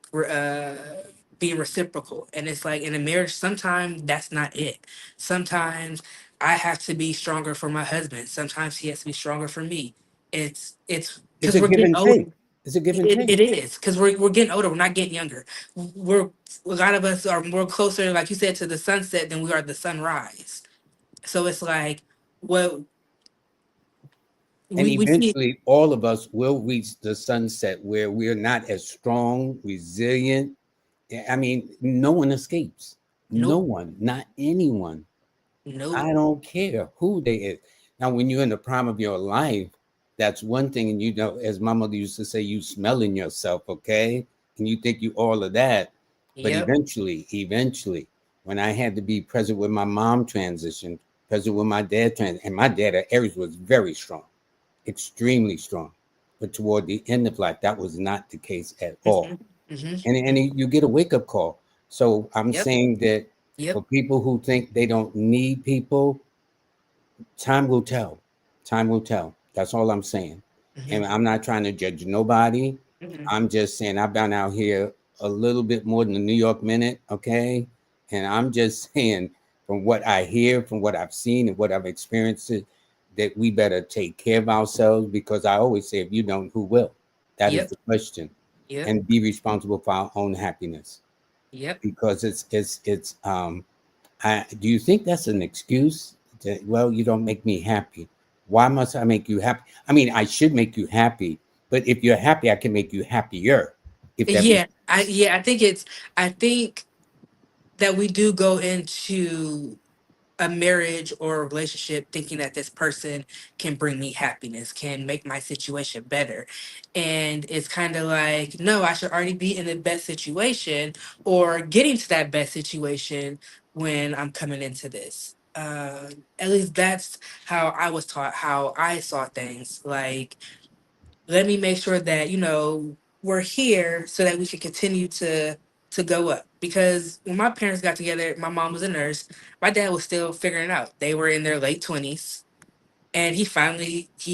being reciprocal. And it's like in a marriage, sometimes that's not it. Sometimes I have to be stronger for my husband. Sometimes he has to be stronger for me. It's It's because a we're give getting and older. take. It's a give and It, take. it is because we're getting older. We're not getting younger. We're a lot of us are more closer, like you said, to the sunset than we are the sunrise. So it's like what And we see. eventually, all of us will reach the sunset where we're not as strong, resilient. I mean, no one escapes. No Nope, one, not anyone. nope. I don't care who they is. Now, when you're in the prime of your life, that's one thing. And you know, as my mother used to say, you smelling yourself, okay? And you think you all of that. But Yep. eventually, when I had to be present with my mom transition, present with my dad transition, and my dad at Aries was very strong, extremely strong. But toward the end of life, that was not the case at all. Hmm. Hmm. And you get a wake up call. So I'm Yep. saying that Yep. for people who think they don't need people, time will tell. Time will tell. That's all I'm saying. And Hmm. I'm not trying to judge nobody. Hmm. I'm just saying I've been out here a little bit more than the New York Minute, okay? And I'm just saying from what I hear, from what I've seen, and what I've experienced, that we better take care of ourselves, because I always say, if you don't, who will? That is Yep. the question. Yep. And be responsible for our own happiness, Yep. because it's do you think that's an excuse? That, well, you don't make me happy. Why must I make you happy? I mean, I should make you happy, but if you're happy, I can make you happier. If that makes Yeah. I sense. yeah, I think it's I think that we do go into a marriage or a relationship thinking that this person can bring me happiness, can make my situation better. And it's kind of like, no, I should already be in the best situation or getting to that best situation when I'm coming into this. At least that's how I was taught, how I saw things. Like, let me make sure that we're here so that we can continue to go up, because when my parents got together, my mom was a nurse, my dad was still figuring it out. They were in their late 20s, and he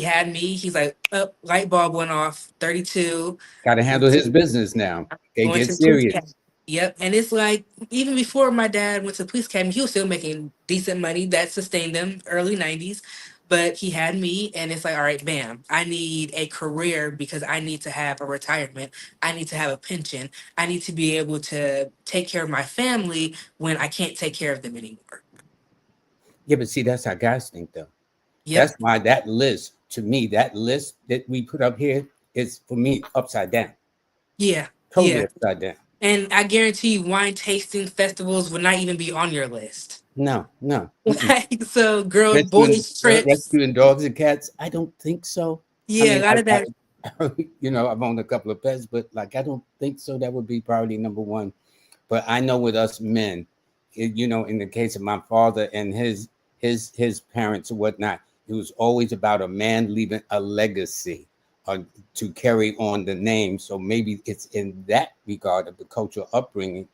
had me. He's like, oh, light bulb went off, 32. Got to handle his business now. Okay, Going get to the police academy. serious. Yep. And it's like, even before my dad went to the police academy, he was still making decent money that sustained him early 90s. But he had me, and it's like, all right, bam, I need a career because I need to have a retirement. I need to have a pension. I need to be able to take care of my family when I can't take care of them anymore. Yeah, but see, that's how guys think, though. That's Yep. why that list, to me, that list that we put up here is for me upside down, Yeah. totally Yeah. upside down. And I guarantee you, wine tasting festivals would not even be on your list. No, no. Mm-mm. Like, so girls, Rescuing, boys trips. rescuing dogs and cats, I don't think so. I Yeah, a mean, lot of that. I've owned a couple of pets, but like, I don't think so. That would be probably number one. But I know with us men, in the case of my father and his parents and whatnot, it was always about a man leaving a legacy, uh, to carry on the name. So maybe it's in that regard of the cultural upbringing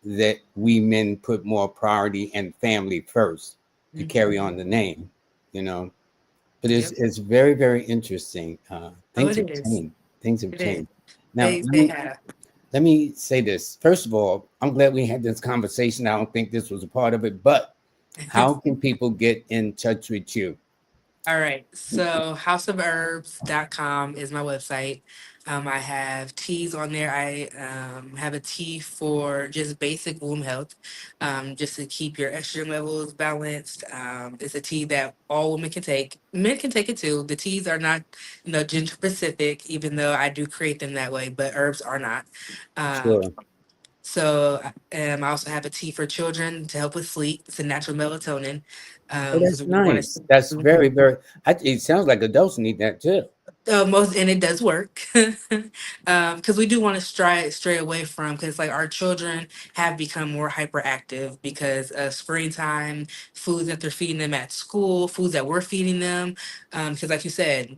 that we men put more priority and family first to carry Mhm. on the name, you know. But it's Yep. it's very, very interesting. Oh, Things it have is. changed. Things have It is. changed. Now, They have. let me say this. First of all, I'm glad we had this conversation. I don't think this was a part of it, but how can people get in touch with you? All right. So houseofherbs.com is my website. I have teas on there. I have a tea for just basic womb health, just to keep your estrogen levels balanced. It's a tea that all women can take. Men can take it too. The teas are not, gender specific, even though I do create them that way, but herbs are not. Um, Sure. I also have a tea for children to help with sleep. It's a natural melatonin, Oh, because that's we want nice. That's to. very, very. It sounds like adults need that too. Most and it does work, because we do want to stray away from, because like our children have become more hyperactive because of screen time, foods that they're feeding them at school, foods that we're feeding them. Because like you said,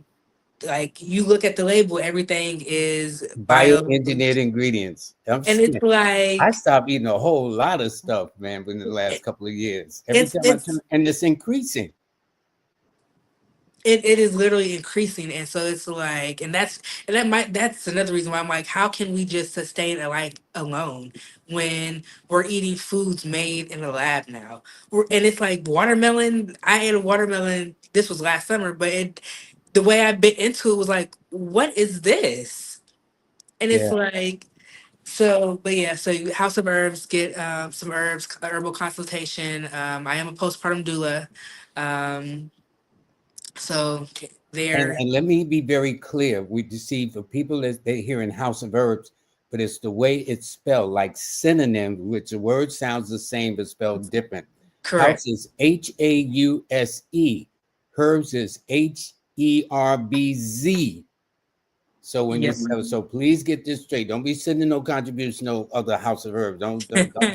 like you look at the label, everything is bio, Bioengineered ingredients. and it's I like stopped eating a whole lot of stuff, man, in the last couple of years. Every it's time I turn, it's and it's increasing. it is literally increasing, and so it's like, that's another reason why I'm like, how can we just sustain a life alone when we're eating foods made in the lab now? And it's like watermelon. I ate a watermelon, this was last summer, but the way I bit into it was like, what is this? And it's Yeah. like, so, but yeah, so House of Herbs, get some herbs, herbal consultation. I am a postpartum doula. Um, so And there. and let me be very clear. We deceive for people that they hear in House of Herbs, but it's the way it's spelled, like synonym, which the word sounds the same but spelled different. Correct. House is Hause. Herbs is Herbz. So when you Yep. so please get this straight. Don't be sending no contribution no other House of Herbs. Don't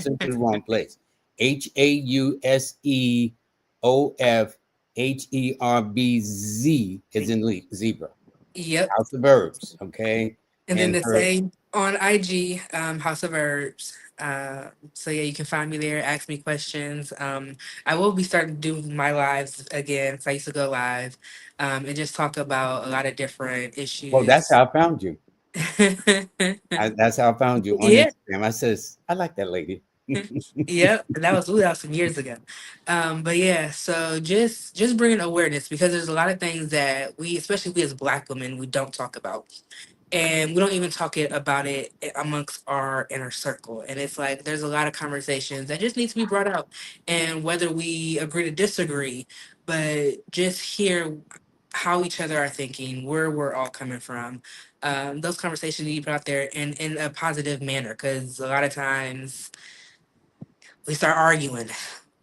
send to the wrong place. Hauseofherbz is in zebra. Yep. House of Herbs, okay? And then And the her same on IG, House of Herbs. So yeah, you can find me there, ask me questions. I will be starting to do my lives again. So I used to go live, and just talk about a lot of different well, that's issues. how I found you. That's how I found you on Yeah. Instagram. I says, I like that lady. Yep, that was some years ago. But yeah, so just bringing awareness, because there's a lot of things that we, especially we as Black women, we don't talk about, and we don't even talk about it amongst our inner circle. And it's like there's a lot of conversations that just need to be brought up, and whether we agree to disagree, but just hear how each other are thinking, where we're all coming from. Those conversations need to be put out there in a positive manner, because a lot of times we start arguing.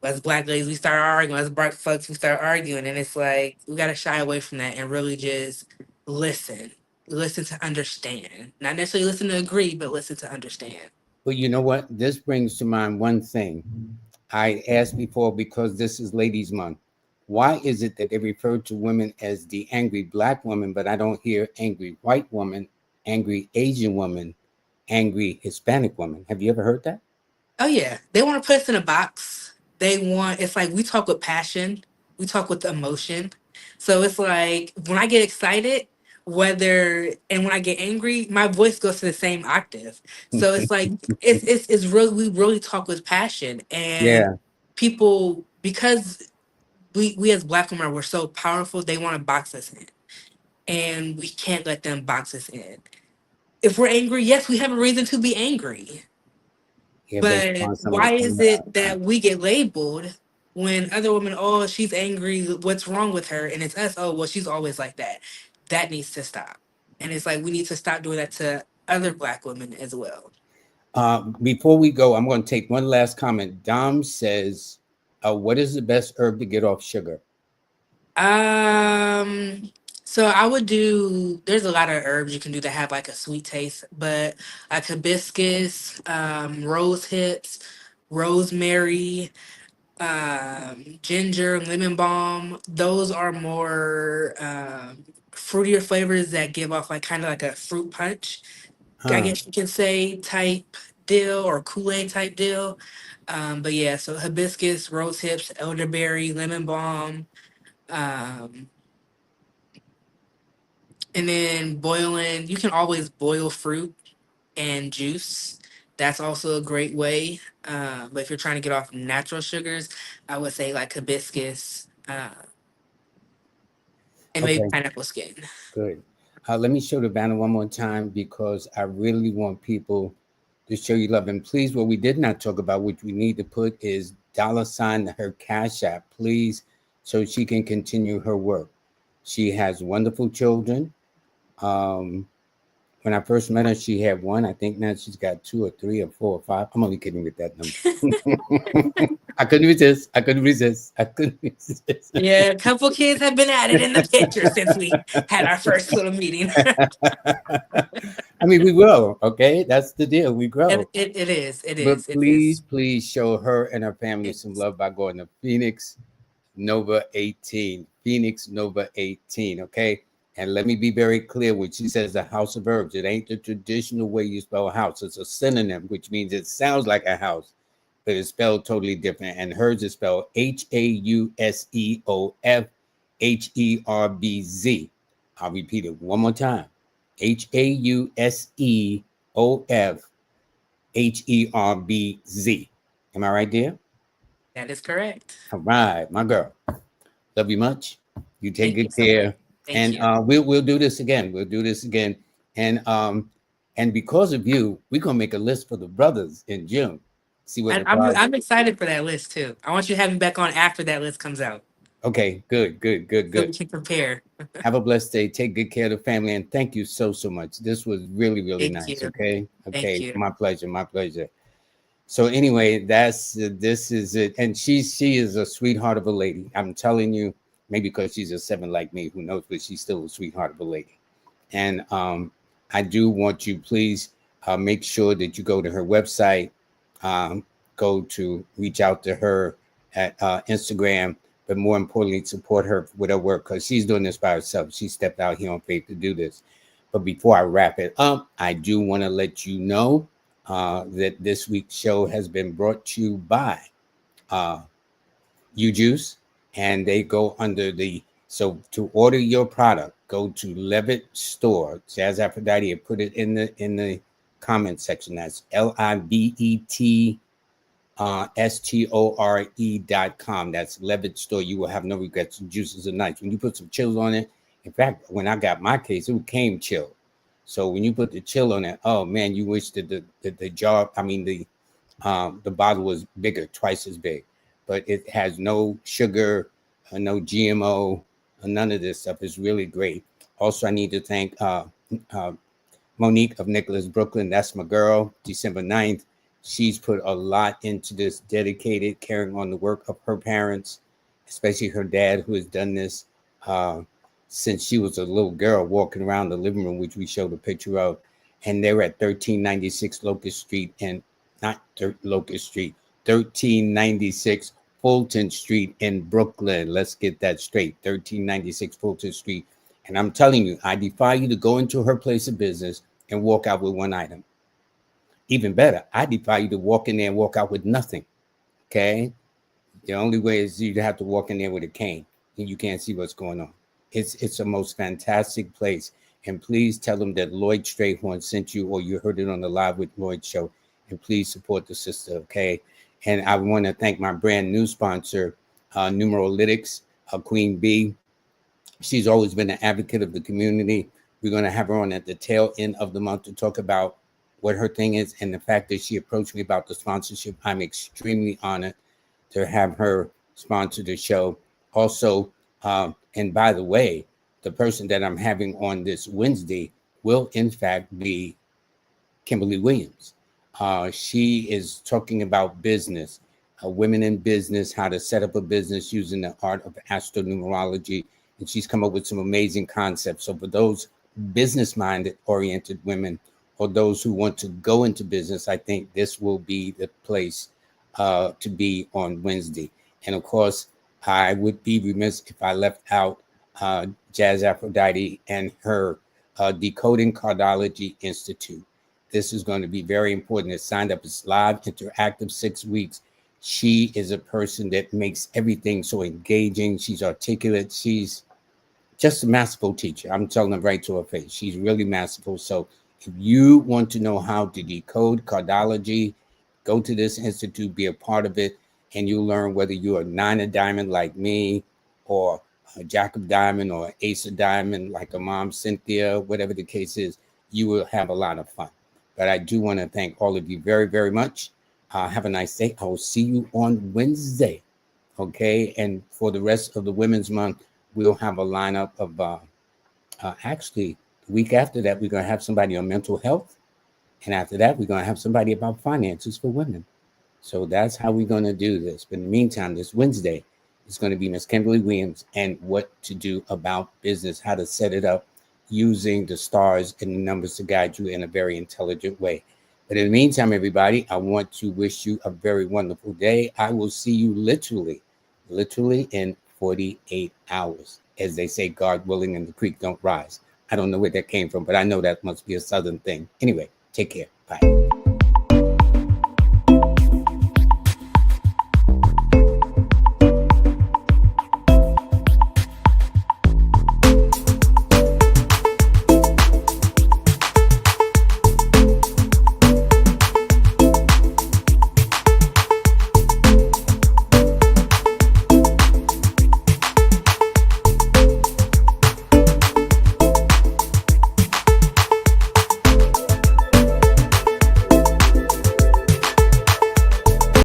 As Black ladies, we start arguing. As Black folks, we start arguing, and it's like we gotta shy away from that and really just listen, listen to understand. Not necessarily listen to agree, but listen to understand. But you know what? This brings to mind one thing. I asked before because this is Ladies Month. Why is it that they refer to women as the angry Black woman, but I don't hear angry white woman, angry Asian woman, angry Hispanic woman? Have you ever heard that? Oh yeah, they want to put us in a box. They want, it's like we talk with passion, we talk with emotion. So it's like when I get excited, whether and when I get angry, my voice goes to the same octave. So it's like it's really, we really talk with passion, and Yeah. people, because we as Black women, we're so powerful, they want to box us in, and we can't let them box us in. If we're angry, yes, we have a reason to be angry, Yeah, based but on some of the why is comments. it that we get labeled when other women, oh, she's angry, what's wrong with her? And it's us, oh, well, she's always like that. That needs to stop. And it's like we need to stop doing that to other Black women as well. Before we go, I'm going to take one last comment. Dom says, what is the best herb to get off sugar? Um, so I would do, there's a lot of herbs you can do that have like a sweet taste, but like hibiscus, rose hips, rosemary, ginger, lemon balm. Those are more fruitier flavors that give off like kind of like a fruit punch, I Huh. guess you can say, type deal, or Kool-Aid type deal. But yeah, so hibiscus, rose hips, elderberry, lemon balm, um, and then boiling. You can always boil fruit and juice. That's also a great way. But if you're trying to get off natural sugars, I would say like hibiscus, and maybe Okay. pineapple skin. Good. Let me show the banner one more time because I really want people to show you love. And please, what we did not talk about, which we need to put, is $ her Cash App, please, so she can continue her work. She has wonderful children. Um, when I first met her, she had one. I think now she's got two or three or four or five. I'm only kidding with that number. I couldn't resist. I couldn't resist. I couldn't resist. Yeah, a couple kids have been added in the picture since we had our first little meeting. I mean, we grow, okay? That's the deal. We grow. It is. It But is. It please, is. please show her and her family It some is. love by going to Phoenix Nova 18. Phoenix Nova 18, okay? And let me be very clear when she says the house of herbs, it ain't the traditional way you spell house. It's a synonym, which means it sounds like a house, but it's spelled totally different. And hers is spelled HAUSEOFHERBZ. I'll repeat it one more time. HAUSEOFHERBZ. Am I right, dear? That is correct. All right, my girl. Love you much. You take Thank you good so much. care. Thank And you. we'll do this again. We'll do this again. And because of you, we're gonna make a list for the brothers in June. See what And the prize. I'm excited for that list too. I want you to have me back on after that list comes out, Okay, good, good, good, so good. we can compare. Have a blessed day. Take good care of the family, and thank you so so much. This was really really Thank nice. you. Okay, Thank okay, you. my pleasure, my pleasure. So anyway, that's this is it, and she is a sweetheart of a lady. I'm telling you, maybe because she's a seven like me, who knows, but she's still a sweetheart of a lady. And I do want you, please make sure that you go to her website, go to reach out to her at Instagram, but more importantly, support her with her work because she's doing this by herself. She stepped out here on faith to do this. But before I wrap it up, I do want to let you know that this week's show has been brought to you by uh, Juice, and they go under the so to order your product, go to Levitt Store, Jazz Aphrodite, put it in the comment section. That's LIVET store.com. That's Levitt Store. You will have no regrets. The juices are nice. When you put some chills on it, in fact, when I got my case, it came chill. So when you put the chill on it, oh man, you wish that the jar, I mean the bottle was bigger, twice as big, but it has no sugar, no GMO, none of this stuff. It's really great. Also, I need to thank uh, Monique of Nicholas, Brooklyn. That's my girl. December 9th. She's put a lot into this, dedicated, carrying on the work of her parents, especially her dad, who has done this uh, since she was a little girl, walking around the living room, which we showed a picture of. And they were at 1396 Locust Street, and not Locust Street, 1396 Fulton Street in Brooklyn. Let's get that straight. 1396 Fulton Street. And I'm telling you, I defy you to go into her place of business and walk out with one item. Even better, I defy you to walk in there and walk out with nothing. Okay? The only way is you'd have to walk in there with a cane and you can't see what's going on. It's a most fantastic place. And please tell them that Lloyd Strayhorn sent you, or you heard it on the Live with Lloyd show. And please support the sister, okay? And I want to thank my brand new sponsor, Numerolytics, Queen B. She's always been an advocate of the community. We're going to have her on at the tail end of the month to talk about what her thing is. And the fact that she approached me about the sponsorship, I'm extremely honored to have her sponsor the show. Also, and by the way, the person that I'm having on this Wednesday will in fact be Kimberly Williams. She is talking about business, women in business, how to set up a business using the art of astronumerology. And she's come up with some amazing concepts. So for those business-minded oriented women, or those who want to go into business, I think this will be the place to be on Wednesday. And of course, I would be remiss if I left out Jazz Aphrodite and her Decoding Cardology Institute. This is going to be very important. It's signed up. It's live, interactive, 6 weeks. She is a person that makes everything so engaging. She's articulate. She's just a masterful teacher. I'm telling them right to her face. She's really masterful. So if you want to know how to decode cardology, go to this institute, be a part of it, and you'll learn whether you're a 9 of diamond like me, or a jack of diamond, or ace of diamond like a mom Cynthia, whatever the case is. You will have a lot of fun. But I do want to thank all of you very, very much. Have a nice day. I will see you on Wednesday. Okay. And for the rest of the Women's Month, we'll have a lineup of actually the week after that, we're going to have somebody on mental health. And after that, we're going to have somebody about finances for women. So that's how we're going to do this. But in the meantime, this Wednesday is going to be Miss Kimberly Williams and what to do about business, how to set it up using the stars and the numbers to guide you in a very intelligent way. But in the meantime, everybody, I want to wish you a very wonderful day. I will see you literally in 48 hours. As they say, God willing, and the creek don't rise. I don't know where that came from, but I know that must be a Southern thing. Anyway, take care. Bye.